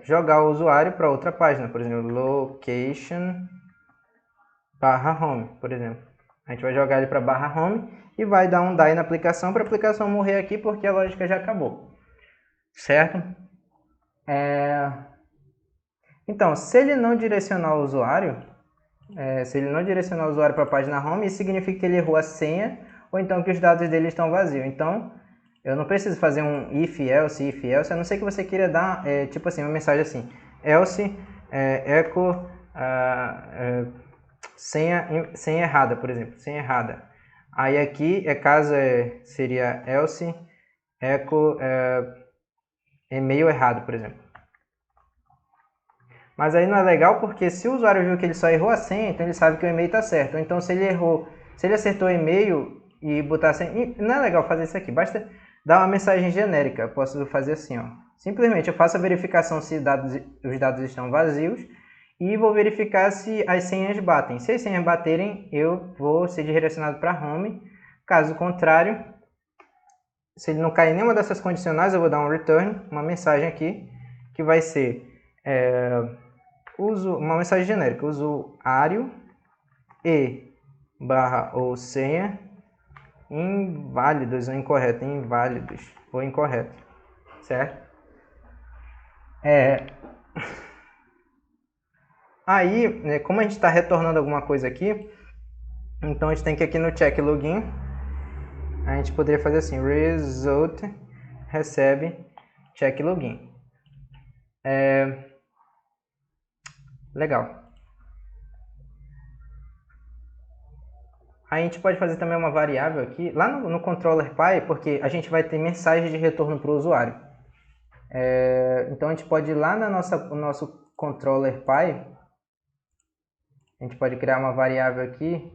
jogar o usuário para outra página, por exemplo, location/home, por exemplo. A gente vai jogar ele para /home e vai dar um die na aplicação para a aplicação morrer aqui porque a lógica já acabou. Certo? Então, se ele não direcionar o usuário, para a página home, isso significa que ele errou a senha ou então que os dados dele estão vazios. Então, eu não preciso fazer um if, else, a não ser que você queira dar, tipo assim, uma mensagem assim, else, echo, senha errada, por exemplo, senha errada. Aí aqui, caso seria else, echo, e-mail errado, por exemplo. Mas aí não é legal porque se o usuário viu que ele só errou a senha, então ele sabe que o e-mail está certo. Ou então se ele acertou o e-mail e botar a senha, não é legal fazer isso aqui, basta dar uma mensagem genérica. Eu posso fazer assim, ó. Simplesmente eu faço a verificação se os dados estão vazios e vou verificar se as senhas batem. Se as senhas baterem, eu vou ser direcionado para home. Caso contrário, se ele não cair em nenhuma dessas condicionais, eu vou dar um return, uma mensagem aqui, que vai ser uma mensagem genérica, usuário ou senha inválidos ou incorreto, inválidos ou incorreto, certo? Aí, né, como a gente está retornando alguma coisa aqui, então a gente tem que ir aqui no check login, a gente poderia fazer assim, result recebe check login. Legal. A gente pode fazer também uma variável aqui, lá no controller Py, porque a gente vai ter mensagem de retorno para o usuário. Então a gente pode ir lá no nosso controller Py, a gente pode criar uma variável aqui,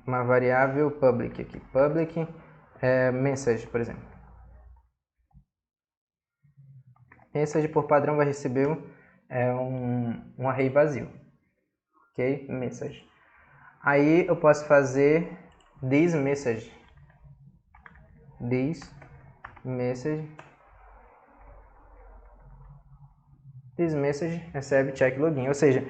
uma variável public aqui, public message, por exemplo. Message por padrão vai receber um array vazio, ok? Message. Aí eu posso fazer this message recebe check login, ou seja,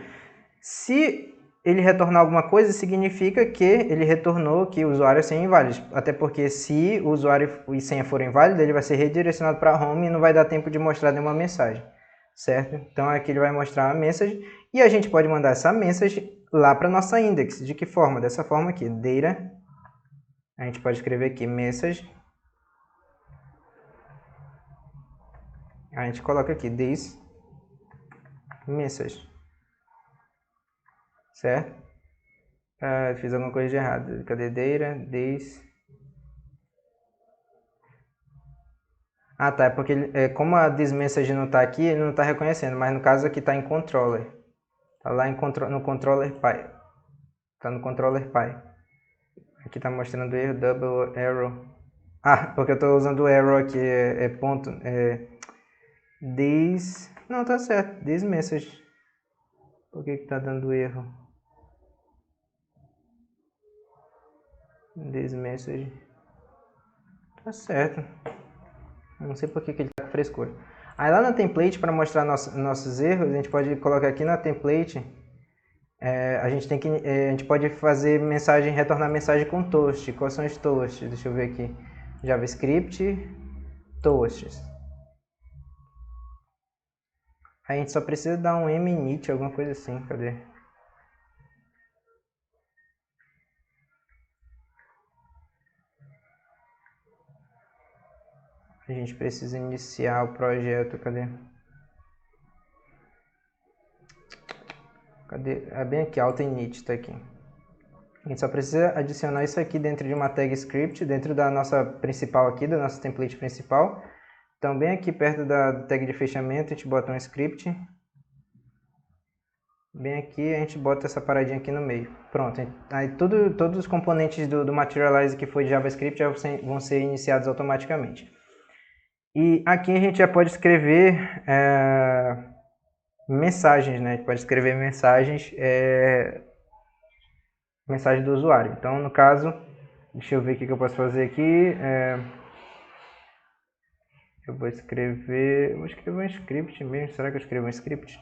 se ele retornar alguma coisa, significa que ele retornou que o usuário é senha inválida, até porque se o usuário e senha forem inválidos, ele vai ser redirecionado para home e não vai dar tempo de mostrar nenhuma mensagem, certo? Então aqui ele vai mostrar a mensagem e a gente pode mandar essa mensagem lá para nossa index. De que forma? Dessa forma aqui, data, a gente pode escrever aqui message, a gente coloca aqui this message, certo? Fiz alguma coisa de errado, cadê data, this... Tá, é porque como a this message não está aqui, ele não está reconhecendo, mas no caso aqui está em controller. Está lá no controller py. Está no controller py. Aqui está mostrando erro, double arrow. Porque eu estou usando o arrow aqui, ponto. This. Não, tá certo. This message. Por que está dando erro? This message. Tá certo. Não sei por que ele está com frescura. Aí lá na template, para mostrar nossos erros, a gente pode colocar aqui na template. A gente pode fazer mensagem, retornar mensagem com toast. Quais são os toasts? Deixa eu ver aqui. JavaScript, toasts. A gente só precisa dar um minit, alguma coisa assim. Cadê? A gente precisa iniciar o projeto. Cadê? Bem aqui, alt init, tá aqui. A gente só precisa adicionar isso aqui dentro de uma tag script, dentro da nossa principal aqui, da nossa template principal. Então, bem aqui perto da tag de fechamento, a gente bota um script. Bem aqui, a gente bota essa paradinha aqui no meio. Pronto. Aí todos os componentes do Materialize que foi de JavaScript já vão ser iniciados automaticamente. E aqui a gente já pode escrever mensagens, né? A gente pode escrever mensagens, mensagem do usuário. Então, no caso, deixa eu ver o que eu posso fazer aqui. Eu vou escrever um script mesmo. Será que eu escrevo um script?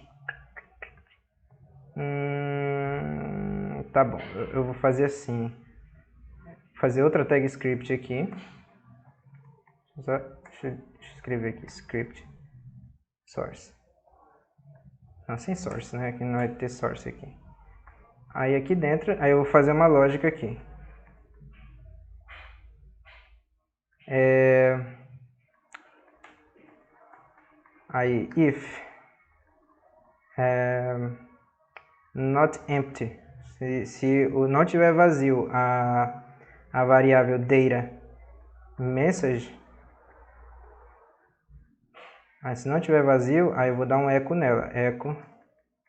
Tá bom, eu vou fazer assim. Fazer outra tag script aqui. Deixa eu escrever aqui, script source. Não, sem source, né? Aqui não vai ter source aqui. Aí aqui dentro, aí eu vou fazer uma lógica aqui. Aí, if not empty, se não tiver vazio a variável data message, se não tiver vazio, aí eu vou dar um echo nela, echo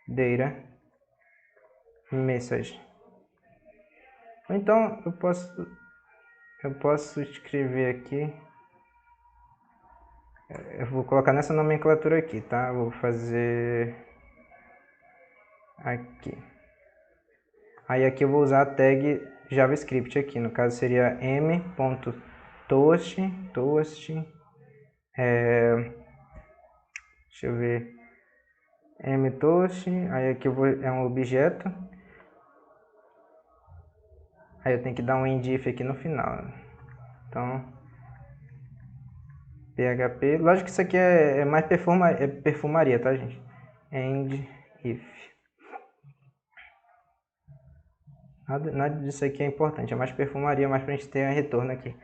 data message. Então eu posso escrever aqui, eu vou colocar nessa nomenclatura aqui, tá? Eu vou fazer aqui. Aí aqui eu vou usar a tag JavaScript aqui, no caso seria m.toast, deixa eu ver, mtoast, aí aqui é um objeto, aí eu tenho que dar um endif aqui no final. Então, PHP, lógico que isso aqui é mais perfumaria, tá, gente? End if. Nada disso aqui é importante, é mais perfumaria, mais pra gente ter retorno aqui.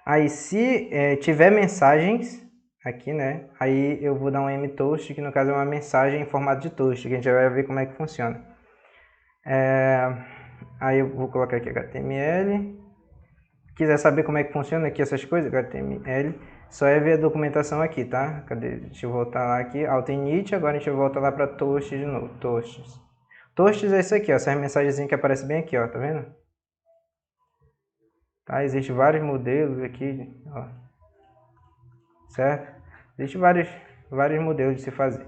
Aí se tiver mensagens aqui, né? Aí eu vou dar um mtoast, que no caso é uma mensagem em formato de toast, que a gente já vai ver como é que funciona. Aí eu vou colocar aqui HTML. Quiser saber como é que funciona aqui essas coisas, HTML, só é ver a documentação aqui, tá? Cadê? Deixa eu voltar lá aqui, alt init, agora a gente volta lá para toast de novo, toasts. Toasts é isso aqui, ó, essas mensagenzinhas que aparecem bem aqui, ó, tá vendo? Tá, existem vários modelos aqui, ó. Certo? Existem vários modelos de se fazer.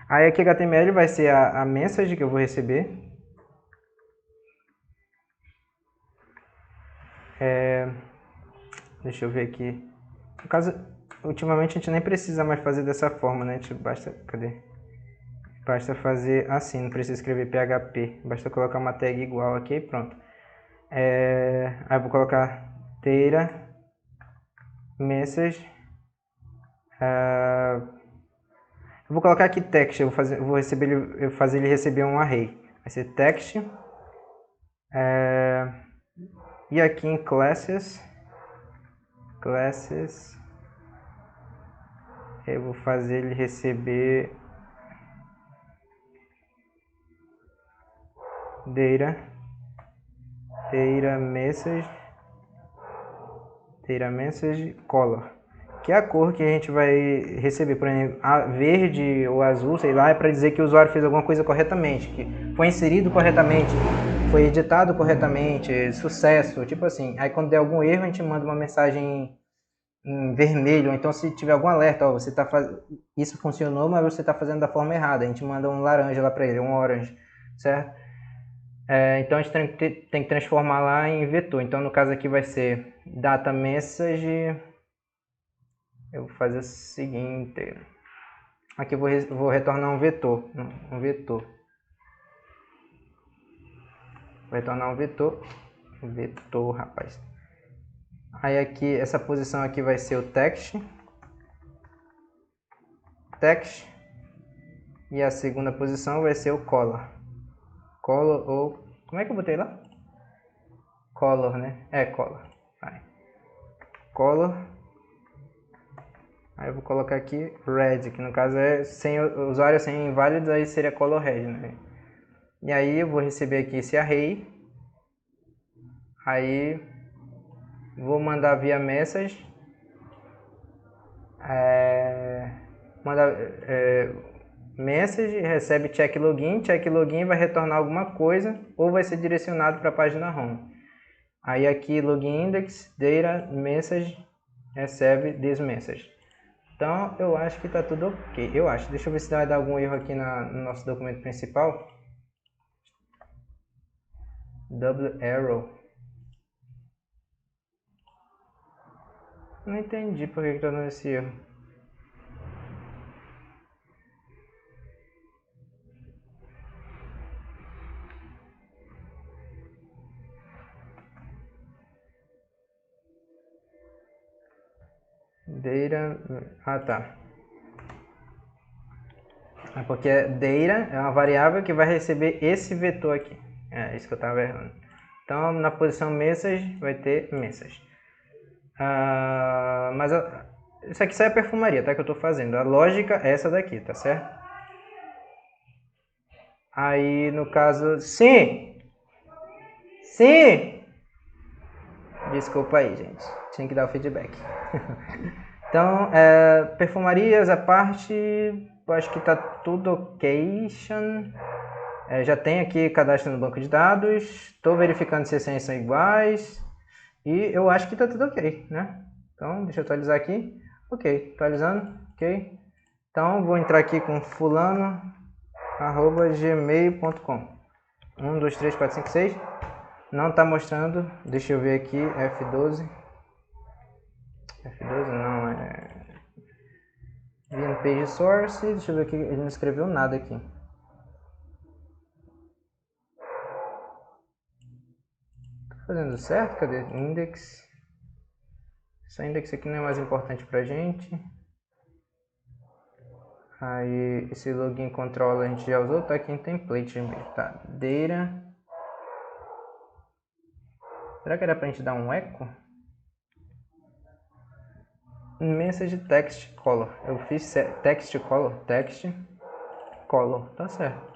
Aí aqui HTML vai ser a mensagem que eu vou receber. Deixa eu ver aqui. No caso, ultimamente a gente nem precisa mais fazer dessa forma, né? Basta fazer assim, não precisa escrever PHP. Basta colocar uma tag igual aqui e pronto. Aí eu vou colocar data message. Eu vou colocar aqui text, eu vou fazer ele receber um array. Vai ser text E aqui em classes, eu vou fazer ele receber data message color, que é a cor que a gente vai receber. Por exemplo, a verde ou azul, sei lá, é para dizer que o usuário fez alguma coisa corretamente, que foi inserido corretamente, foi editado corretamente, sucesso, tipo assim. Aí quando der algum erro, a gente manda uma mensagem em vermelho, ou então se tiver algum alerta, ó, você tá isso funcionou, mas você está fazendo da forma errada, a gente manda um laranja lá para ele, um orange, certo? Então a gente tem que transformar lá em vetor. Então no caso aqui vai ser data message. Eu vou fazer o seguinte. Aqui eu vou retornar um vetor. Vou retornar um vetor. Rapaz. Aí aqui, essa posição aqui vai ser o text. E a segunda posição vai ser o color. Ou... Como é que eu botei lá? Color, né? Color. Vai. Color. Aí eu vou colocar aqui red, que no caso é sem usuário sem inválidos, aí seria color red, né? E aí eu vou receber aqui esse array. Aí vou mandar via message. Message, recebe check login vai retornar alguma coisa ou vai ser direcionado para a página home. Aí aqui login index, data, message, recebe this message. Então eu acho que está tudo ok. Deixa eu ver se vai dar algum erro aqui no nosso documento principal. Double arrow. Não entendi por que está dando esse erro. Data. Ah, tá. É porque data é uma variável que vai receber esse vetor aqui. É isso que eu estava errando. Então, na posição message, vai ter message. Mas isso aqui só é a perfumaria, tá? Que eu estou fazendo. A lógica é essa daqui, tá certo? Aí, no caso... Sim! Desculpa aí, gente. Tinha que dar o feedback. Então, perfumarias, a parte... Eu acho que tá tudo ok. Já tem aqui cadastro no banco de dados. Estou verificando se as senhas são iguais. E eu acho que está tudo ok, né? Então, deixa eu atualizar aqui. Ok, atualizando. Ok. Então, vou entrar aqui com fulano@gmail.com. 1, 2, 3, 4, 5, 6. Não está mostrando. Deixa eu ver aqui. F12. F12 não, Via no page source. Deixa eu ver aqui. Ele não escreveu nada aqui. Fazendo certo? Cadê? Index. Esse index aqui não é mais importante pra gente. Aí esse login controller a gente já usou, tá aqui em template mesmo. Tá, data. Será que era pra gente dar um echo? Message text color. Eu fiz text color, tá certo.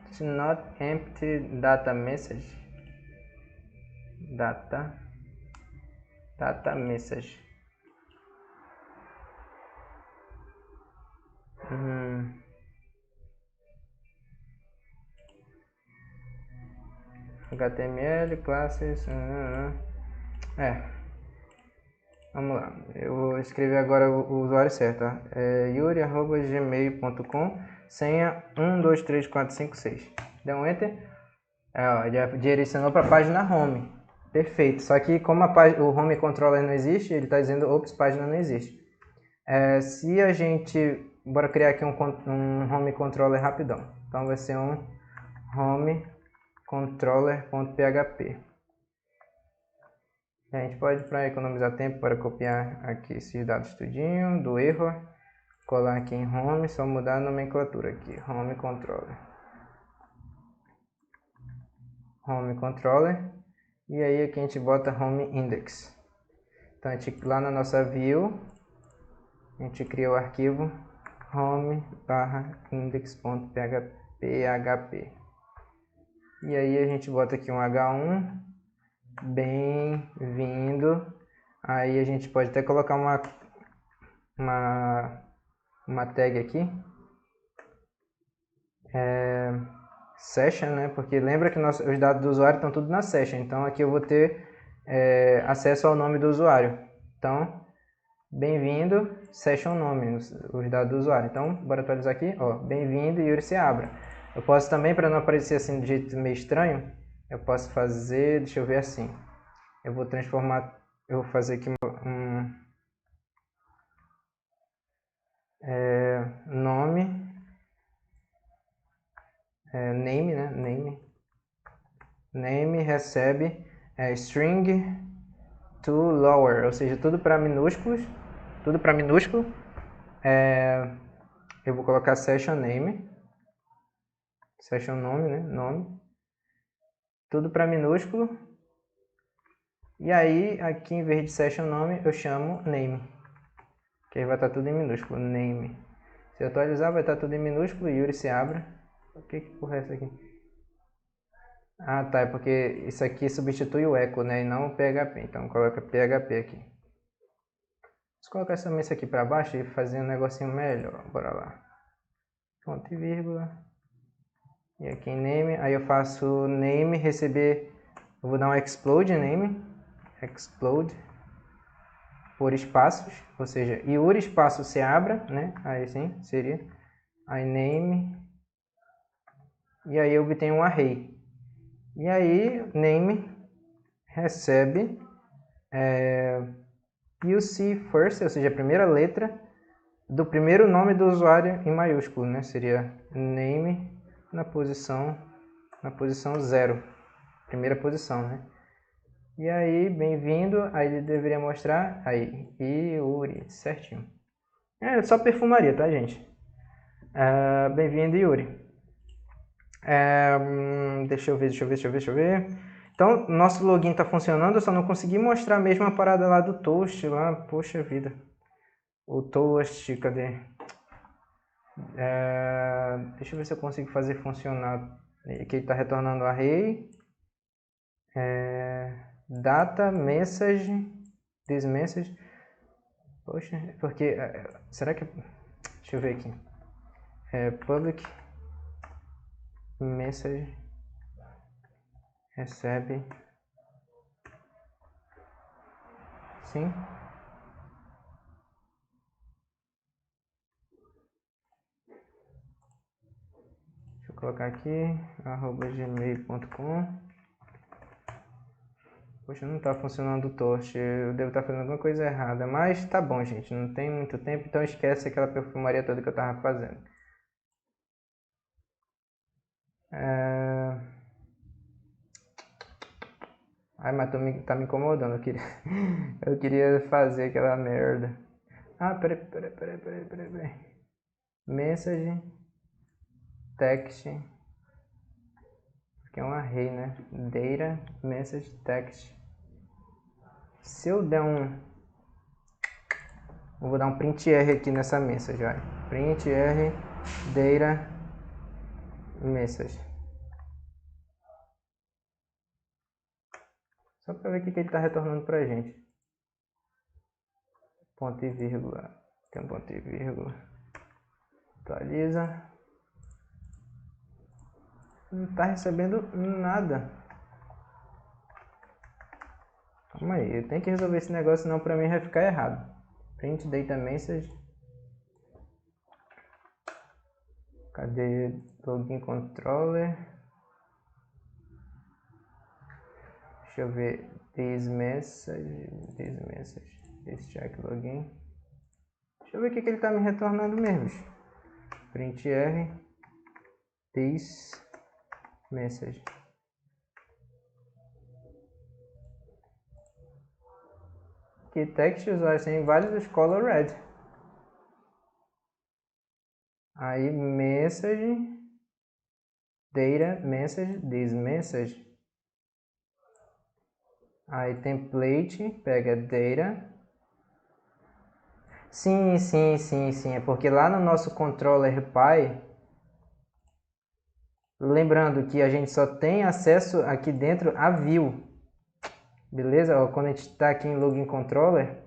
It's not empty data message. Data message. HTML, classes. Vamos lá. Eu vou escrever agora o usuário certo, tá? yuri@gmail.com, senha 1, 2, 3, 4, 5, 6. Dá um enter. Ele direcionou para a página home. Perfeito. Só que como o home controller não existe, ele está dizendo, ops, página não existe. Se a gente... Bora criar aqui um home controller rapidão. Então vai ser um home controller.php. A gente pode, para economizar tempo, para copiar aqui esses dados tudinho do erro. colar aqui em home, só mudar a nomenclatura aqui, home controller, e aí aqui a gente bota home index. Então a gente, lá na nossa view, a gente cria o arquivo home/index.php. E aí a gente bota aqui um H1, bem-vindo. Aí a gente pode até colocar uma tag aqui, session, né? Porque lembra que os dados do usuário estão tudo na session. Então aqui eu vou ter acesso ao nome do usuário. Então, bem-vindo, session nome, os dados do usuário. Então, bora atualizar aqui, ó, bem-vindo, Yuri Seabra. Eu posso também, para não aparecer assim de jeito meio estranho, eu posso fazer, deixa eu ver assim. Eu vou transformar, eu vou fazer aqui nome, name, né? Name recebe string to lower, ou seja, tudo para minúsculo. Eu vou colocar session name, session nome, né? Nome, tudo para minúsculo. E aí, aqui em vez de session nome, eu chamo name, que aí vai estar tudo em minúsculo, name. Se eu atualizar, vai estar tudo em minúsculo, Yuri Seabra. O que porra é essa aqui? Ah, tá, é porque isso aqui substitui o echo, né, e não o PHP. Então, coloca PHP aqui. Vamos colocar isso aqui para baixo e fazer um negocinho melhor. Bora lá. Ponto e vírgula. E aqui em name, aí eu faço name receber, eu vou dar um explode name, explode, por espaços, ou seja, Yuri espaço Seabra, né, aí sim, seria, aí name, e aí eu obtenho um array, e aí name recebe UC first, ou seja, a primeira letra do primeiro nome do usuário em maiúsculo, né, seria name na posição 0, primeira posição, né. E aí, bem-vindo, aí ele deveria mostrar, aí, Yuri, certinho. É só perfumaria, tá, gente? Bem-vindo, Yuri. Deixa eu ver. Então, nosso login tá funcionando, eu só não consegui mostrar mesmo a parada lá do Toast, lá, poxa vida. O Toast, cadê? Deixa eu ver se eu consigo fazer funcionar. Aqui ele tá retornando array. Data, message, this message. Poxa, porque, será que, deixa eu ver aqui, public message recebe, sim, deixa eu colocar aqui, @gmail.com. Poxa, não tá funcionando o Toast, eu devo estar fazendo alguma coisa errada, mas tá bom, gente, não tem muito tempo, então esquece aquela perfumaria toda que eu tava fazendo. Ai, mas tá me incomodando, eu queria fazer aquela merda. Ah, peraí. Message, text, que é um array, né? Data, message, text. Se eu der eu vou dar um print R aqui nessa message, olha. Print R, data, message. Só para ver o que ele está retornando para a gente. Ponto e vírgula. Tem um ponto e vírgula. Atualiza. Não está recebendo nada. Calma aí, eu tenho que resolver esse negócio, senão para mim vai ficar errado. Print data message. Cadê login controller? Deixa eu ver. This message. This check login. Deixa eu ver o que ele está me retornando mesmo. Print R. This message. Que text usuário sem válidos color red. Aí message, data, message, this message. Aí template, pega data. Sim, é porque lá no nosso controller Py, lembrando que a gente só tem acesso aqui dentro a view. Beleza? Ó, quando a gente está aqui em login controller,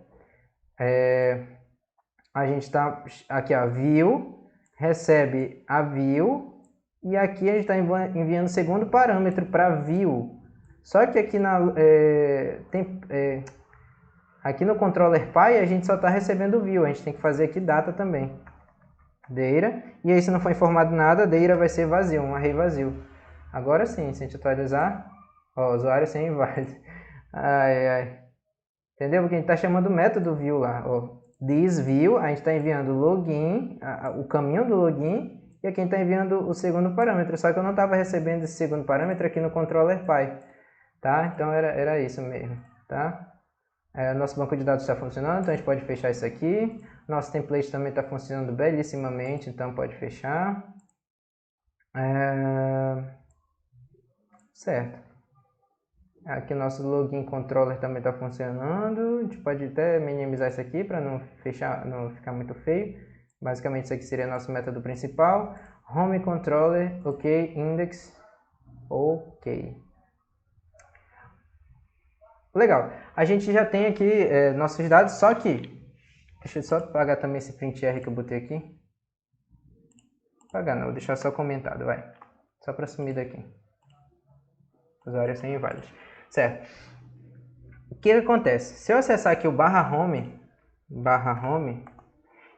a gente está aqui, ó, view, recebe a view, e aqui a gente está enviando o segundo parâmetro para view. Só que aqui, aqui no controller Py a gente só está recebendo view, a gente tem que fazer aqui data também. Data, e aí se não for informado nada, data vai ser vazio, um array vazio. Agora sim, se a gente atualizar, ó, usuário sem inválido. Entendeu? Porque a gente está chamando o método view lá, ó. This view, a gente está enviando o login, o caminho do login, e aqui a gente está enviando o segundo parâmetro, só que eu não estava recebendo esse segundo parâmetro aqui no controller Py, tá? Então era isso mesmo, tá? Nosso banco de dados está funcionando, então a gente pode fechar isso aqui. Nosso template também está funcionando belíssimamente, então pode fechar. Certo. Aqui nosso login controller também está funcionando. A gente pode até minimizar isso aqui para não ficar muito feio. Basicamente isso aqui seria nosso método principal. Home controller, ok, index, ok. Legal. A gente já tem aqui nossos dados, só que deixa eu só apagar também esse printr que eu botei aqui. Apagar não, vou deixar só comentado, vai. Só para sumir daqui. Usuário sem inválidos. Certo. O que acontece? Se eu acessar aqui o /home,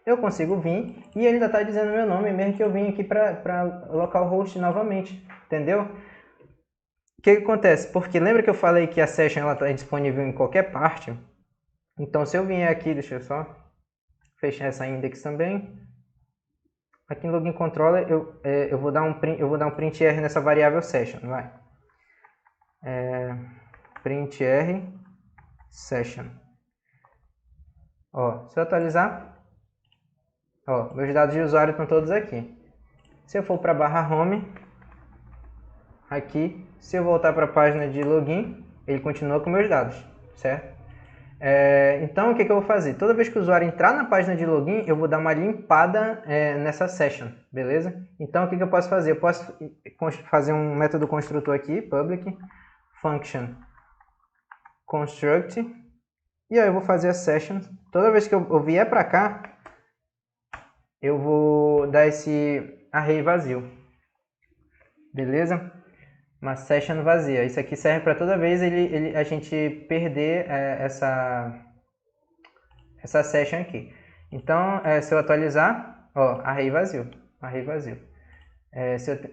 eu consigo vir e ele ainda está dizendo meu nome, mesmo que eu vim aqui para localhost novamente, entendeu? O que acontece? Porque lembra que eu falei que a session está disponível em qualquer parte? Então se eu vier aqui, deixa eu só fechar essa index também. Aqui no login controller eu vou dar um printr nessa variável session, vai. Printr session. Ó, se eu atualizar, ó, meus dados de usuário estão todos aqui. Se eu for para /home, aqui, se eu voltar para a página de login, ele continua com meus dados, certo? Então, o que eu vou fazer? Toda vez que o usuário entrar na página de login, eu vou dar uma limpada nessa session, beleza? Então, o que eu posso fazer? Eu posso fazer um método construtor aqui, public function construct, e aí eu vou fazer a session. Toda vez que eu vier para cá, eu vou dar esse array vazio, beleza? Uma session vazia. Isso aqui serve para toda vez a gente perder essa session aqui. Então, se eu atualizar, ó, array vazio.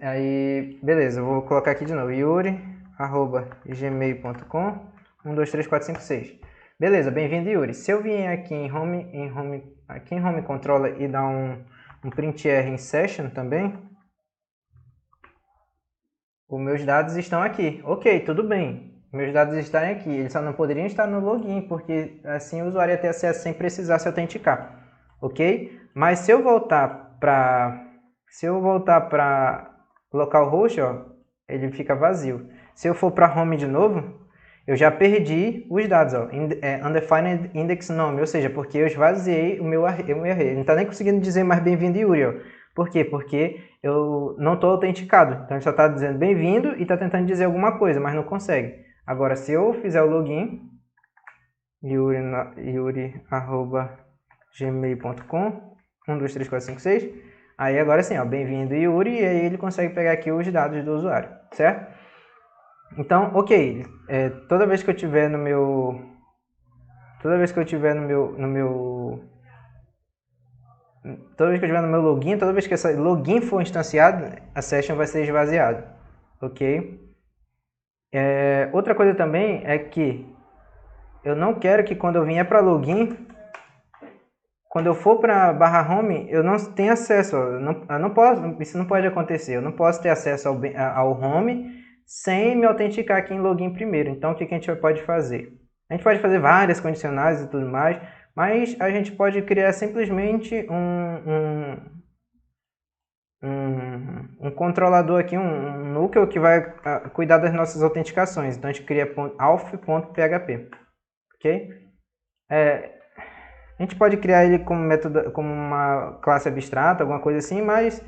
Aí, beleza, eu vou colocar aqui de novo, yuri@gmail.com 123456. Beleza, bem-vindo, Yuri. Se eu vier aqui em home controller e dar um printr em session também, os meus dados estão aqui. Ok, tudo bem. Meus dados estão aqui. Eles só não poderiam estar no login, porque assim o usuário ia ter acesso sem precisar se autenticar. Ok? Mas se eu voltar para localhost, ó, ele fica vazio. Se eu for para home de novo, eu já perdi os dados, ó, undefined index nome, ou seja, porque eu esvaziei o meu array. Ele não está nem conseguindo dizer mais bem-vindo, Yuri, ó. Por quê? Porque eu não estou autenticado. Então ele só está dizendo bem-vindo e está tentando dizer alguma coisa, mas não consegue. Agora, se eu fizer o login, yuri@gmail.com 123456, aí agora sim, ó, bem-vindo, Yuri, e aí ele consegue pegar aqui os dados do usuário, certo? Então, ok, toda vez que eu tiver no meu login, toda vez que essa login for instanciado, a session vai ser esvaziada, ok? Outra coisa também é que eu não quero que quando eu vier para login, quando eu for para /home, eu não tenha acesso, eu não posso, isso não pode acontecer, eu não posso ter acesso ao home sem me autenticar aqui em login primeiro. Então, o que a gente pode fazer? A gente pode fazer várias condicionais e tudo mais, mas a gente pode criar simplesmente um controlador aqui, um núcleo que vai cuidar das nossas autenticações. Então a gente cria auth.php, ok? A gente pode criar ele como método, como uma classe abstrata, alguma coisa assim, mas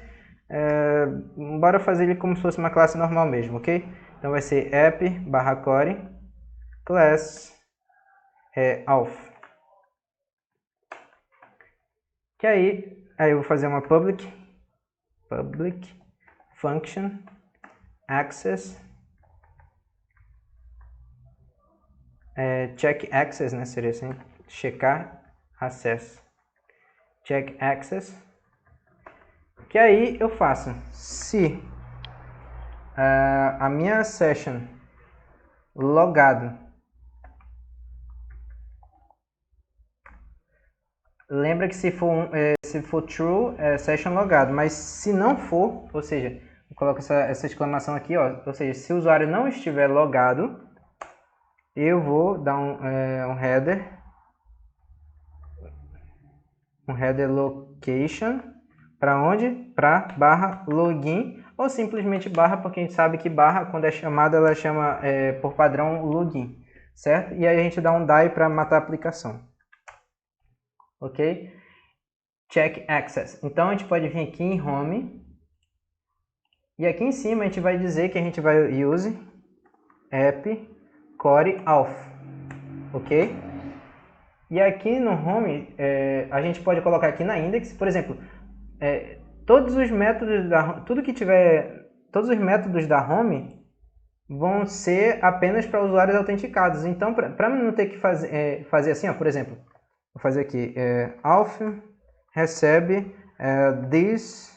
bora fazer ele como se fosse uma classe normal mesmo, ok? Então vai ser app/core class auth. Que aí eu vou fazer uma public function access check access, né? Seria assim, checar acesso. Check access. Que aí eu faço se a minha session logado, lembra que se for true é session logado, mas se não for, ou seja, eu coloco essa exclamação aqui, ó, ou seja, se o usuário não estiver logado, eu vou dar um header location, para onde? Para /login, ou simplesmente barra, porque a gente sabe que barra, quando é chamada, ela chama por padrão login, certo? E aí a gente dá um die para matar a aplicação, ok? Check access. Então a gente pode vir aqui em home, e aqui em cima a gente vai dizer que a gente vai use app core auth, ok? E aqui no home, a gente pode colocar aqui na index, por exemplo, todos os métodos todos os métodos da home vão ser apenas para usuários autenticados. Então, para não ter que fazer assim, ó, por exemplo, vou fazer aqui, auth recebe this,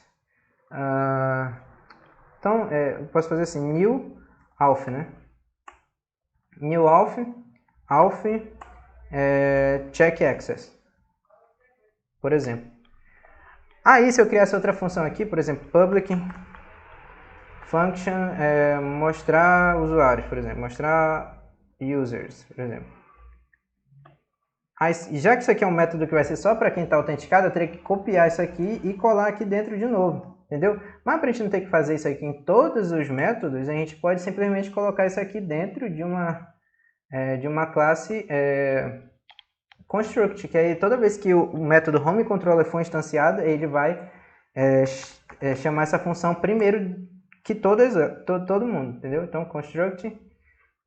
então, eu posso fazer assim, new auth, né? New auth check access, por exemplo. Aí, se eu criasse outra função aqui, por exemplo, public function, mostrar usuários, por exemplo, mostrar users, por exemplo. Aí, já que isso aqui é um método que vai ser só para quem está autenticado, eu teria que copiar isso aqui e colar aqui dentro de novo, entendeu? Mas para a gente não ter que fazer isso aqui em todos os métodos, a gente pode simplesmente colocar isso aqui dentro de uma classe construct, que aí toda vez que o método homeController for instanciado, ele vai chamar essa função primeiro que todo mundo, entendeu? Então, construct,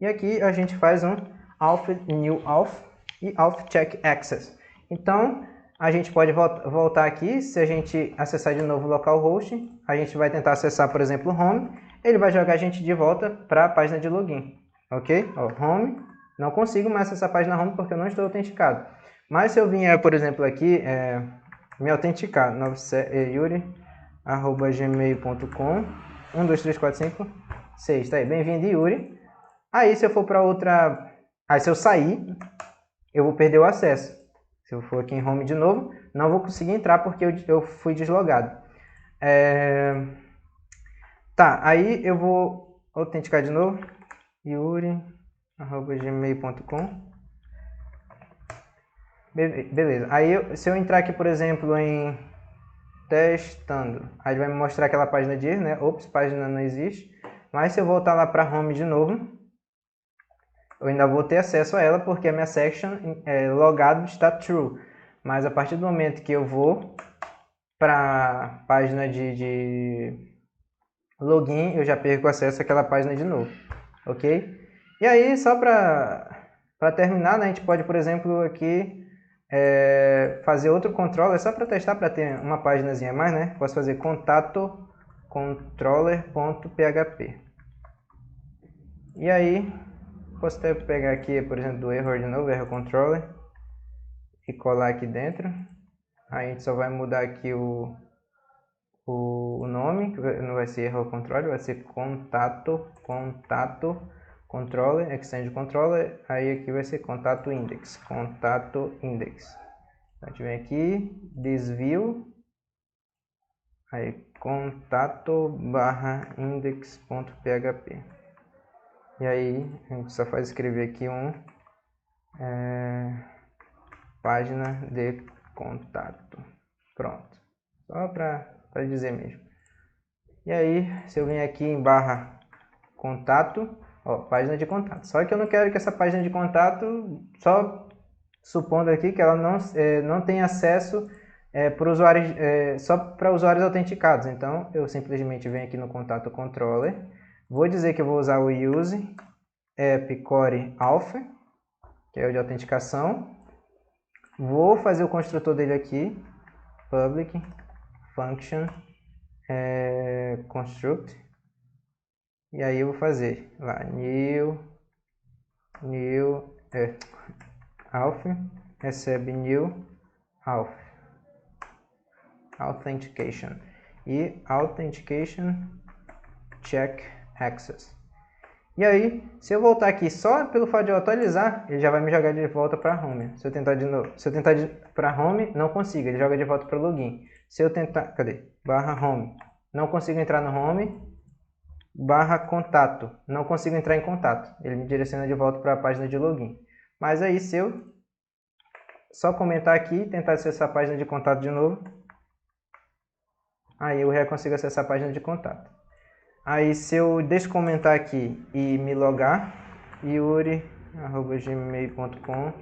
e aqui a gente faz um auth new auth e auth check access. Então, a gente pode voltar aqui, se a gente acessar de novo o localhost, a gente vai tentar acessar, por exemplo, o home, ele vai jogar a gente de volta para a página de login, ok? Ó, home, não consigo mais acessar a página home porque eu não estou autenticado. Mas se eu vier, por exemplo, aqui, me autenticar, yuri@gmail.com, 1, 2, 3, 4, 5, 6, tá aí, bem-vindo, Yuri. Aí, se eu for para outra... Aí, se eu sair, eu vou perder o acesso. Se eu for aqui em home de novo, não vou conseguir entrar porque eu fui deslogado. Tá, aí eu vou autenticar de novo. yuri@gmail.com. Beleza. Aí, se eu entrar aqui, por exemplo, em testando, aí vai me mostrar aquela página de erro, né? Ops, página não existe. Mas se eu voltar lá para home de novo, eu ainda vou ter acesso a ela porque a minha section logado está true. Mas a partir do momento que eu vou para a página de login, eu já perco acesso àquela página de novo, ok? E aí, só para terminar, né, a gente pode, por exemplo, aqui fazer outro controller, só para testar, para ter uma páginazinha a mais, né? Posso fazer contato controller.php. E aí, posso até pegar aqui, por exemplo, do error de novo, error controller, e colar aqui dentro. Aí a gente só vai mudar aqui o nome, que não vai ser error controller, vai ser contato controller, extend controller, aí aqui vai ser contato index. Então a gente vem aqui, desvio, aí contato/index.php. E aí a gente só faz escrever aqui página de contato. Pronto. Só para dizer mesmo. E aí, se eu vim aqui em barra contato, ó, página de contato. Só que eu não quero que essa página de contato, só supondo aqui que ela não tem acesso para usuários, só para usuários autenticados. Então, eu simplesmente venho aqui no contato controller, vou dizer que eu vou usar o use app core auth, que é o de autenticação. Vou fazer o construtor dele aqui, public function construct, e aí eu vou fazer lá new auth recebe new auth authentication e authentication check access. E aí, se eu voltar aqui só pelo fato de eu atualizar, ele já vai me jogar de volta para home. Se eu tentar de novo, se eu tentar para home, não consigo, ele joga de volta para login. Se eu tentar, cadê? Barra home, não consigo entrar no home. Barra contato, não consigo entrar em contato, ele me direciona de volta para a página de login. Mas aí, se eu só comentar aqui, tentar acessar a página de contato de novo, aí eu já consigo acessar a página de contato. Aí, se eu descomentar aqui e me logar, yuri@gmail.com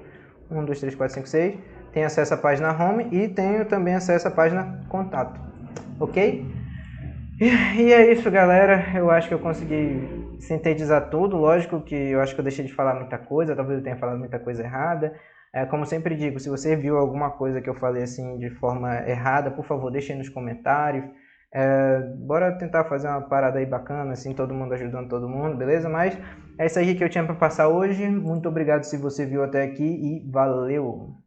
1, 2, 3, 4, 5, 6, tenho acesso à página home e tenho também acesso à página contato, ok? E é isso, galera, eu acho que eu consegui sintetizar tudo. Lógico que eu acho que eu deixei de falar muita coisa, talvez eu tenha falado muita coisa errada. Como sempre digo, se você viu alguma coisa que eu falei assim de forma errada, por favor, deixe aí nos comentários. Bora tentar fazer uma parada aí bacana, assim, todo mundo ajudando todo mundo, beleza? Mas é isso aí que eu tinha para passar hoje. Muito obrigado se você viu até aqui e valeu!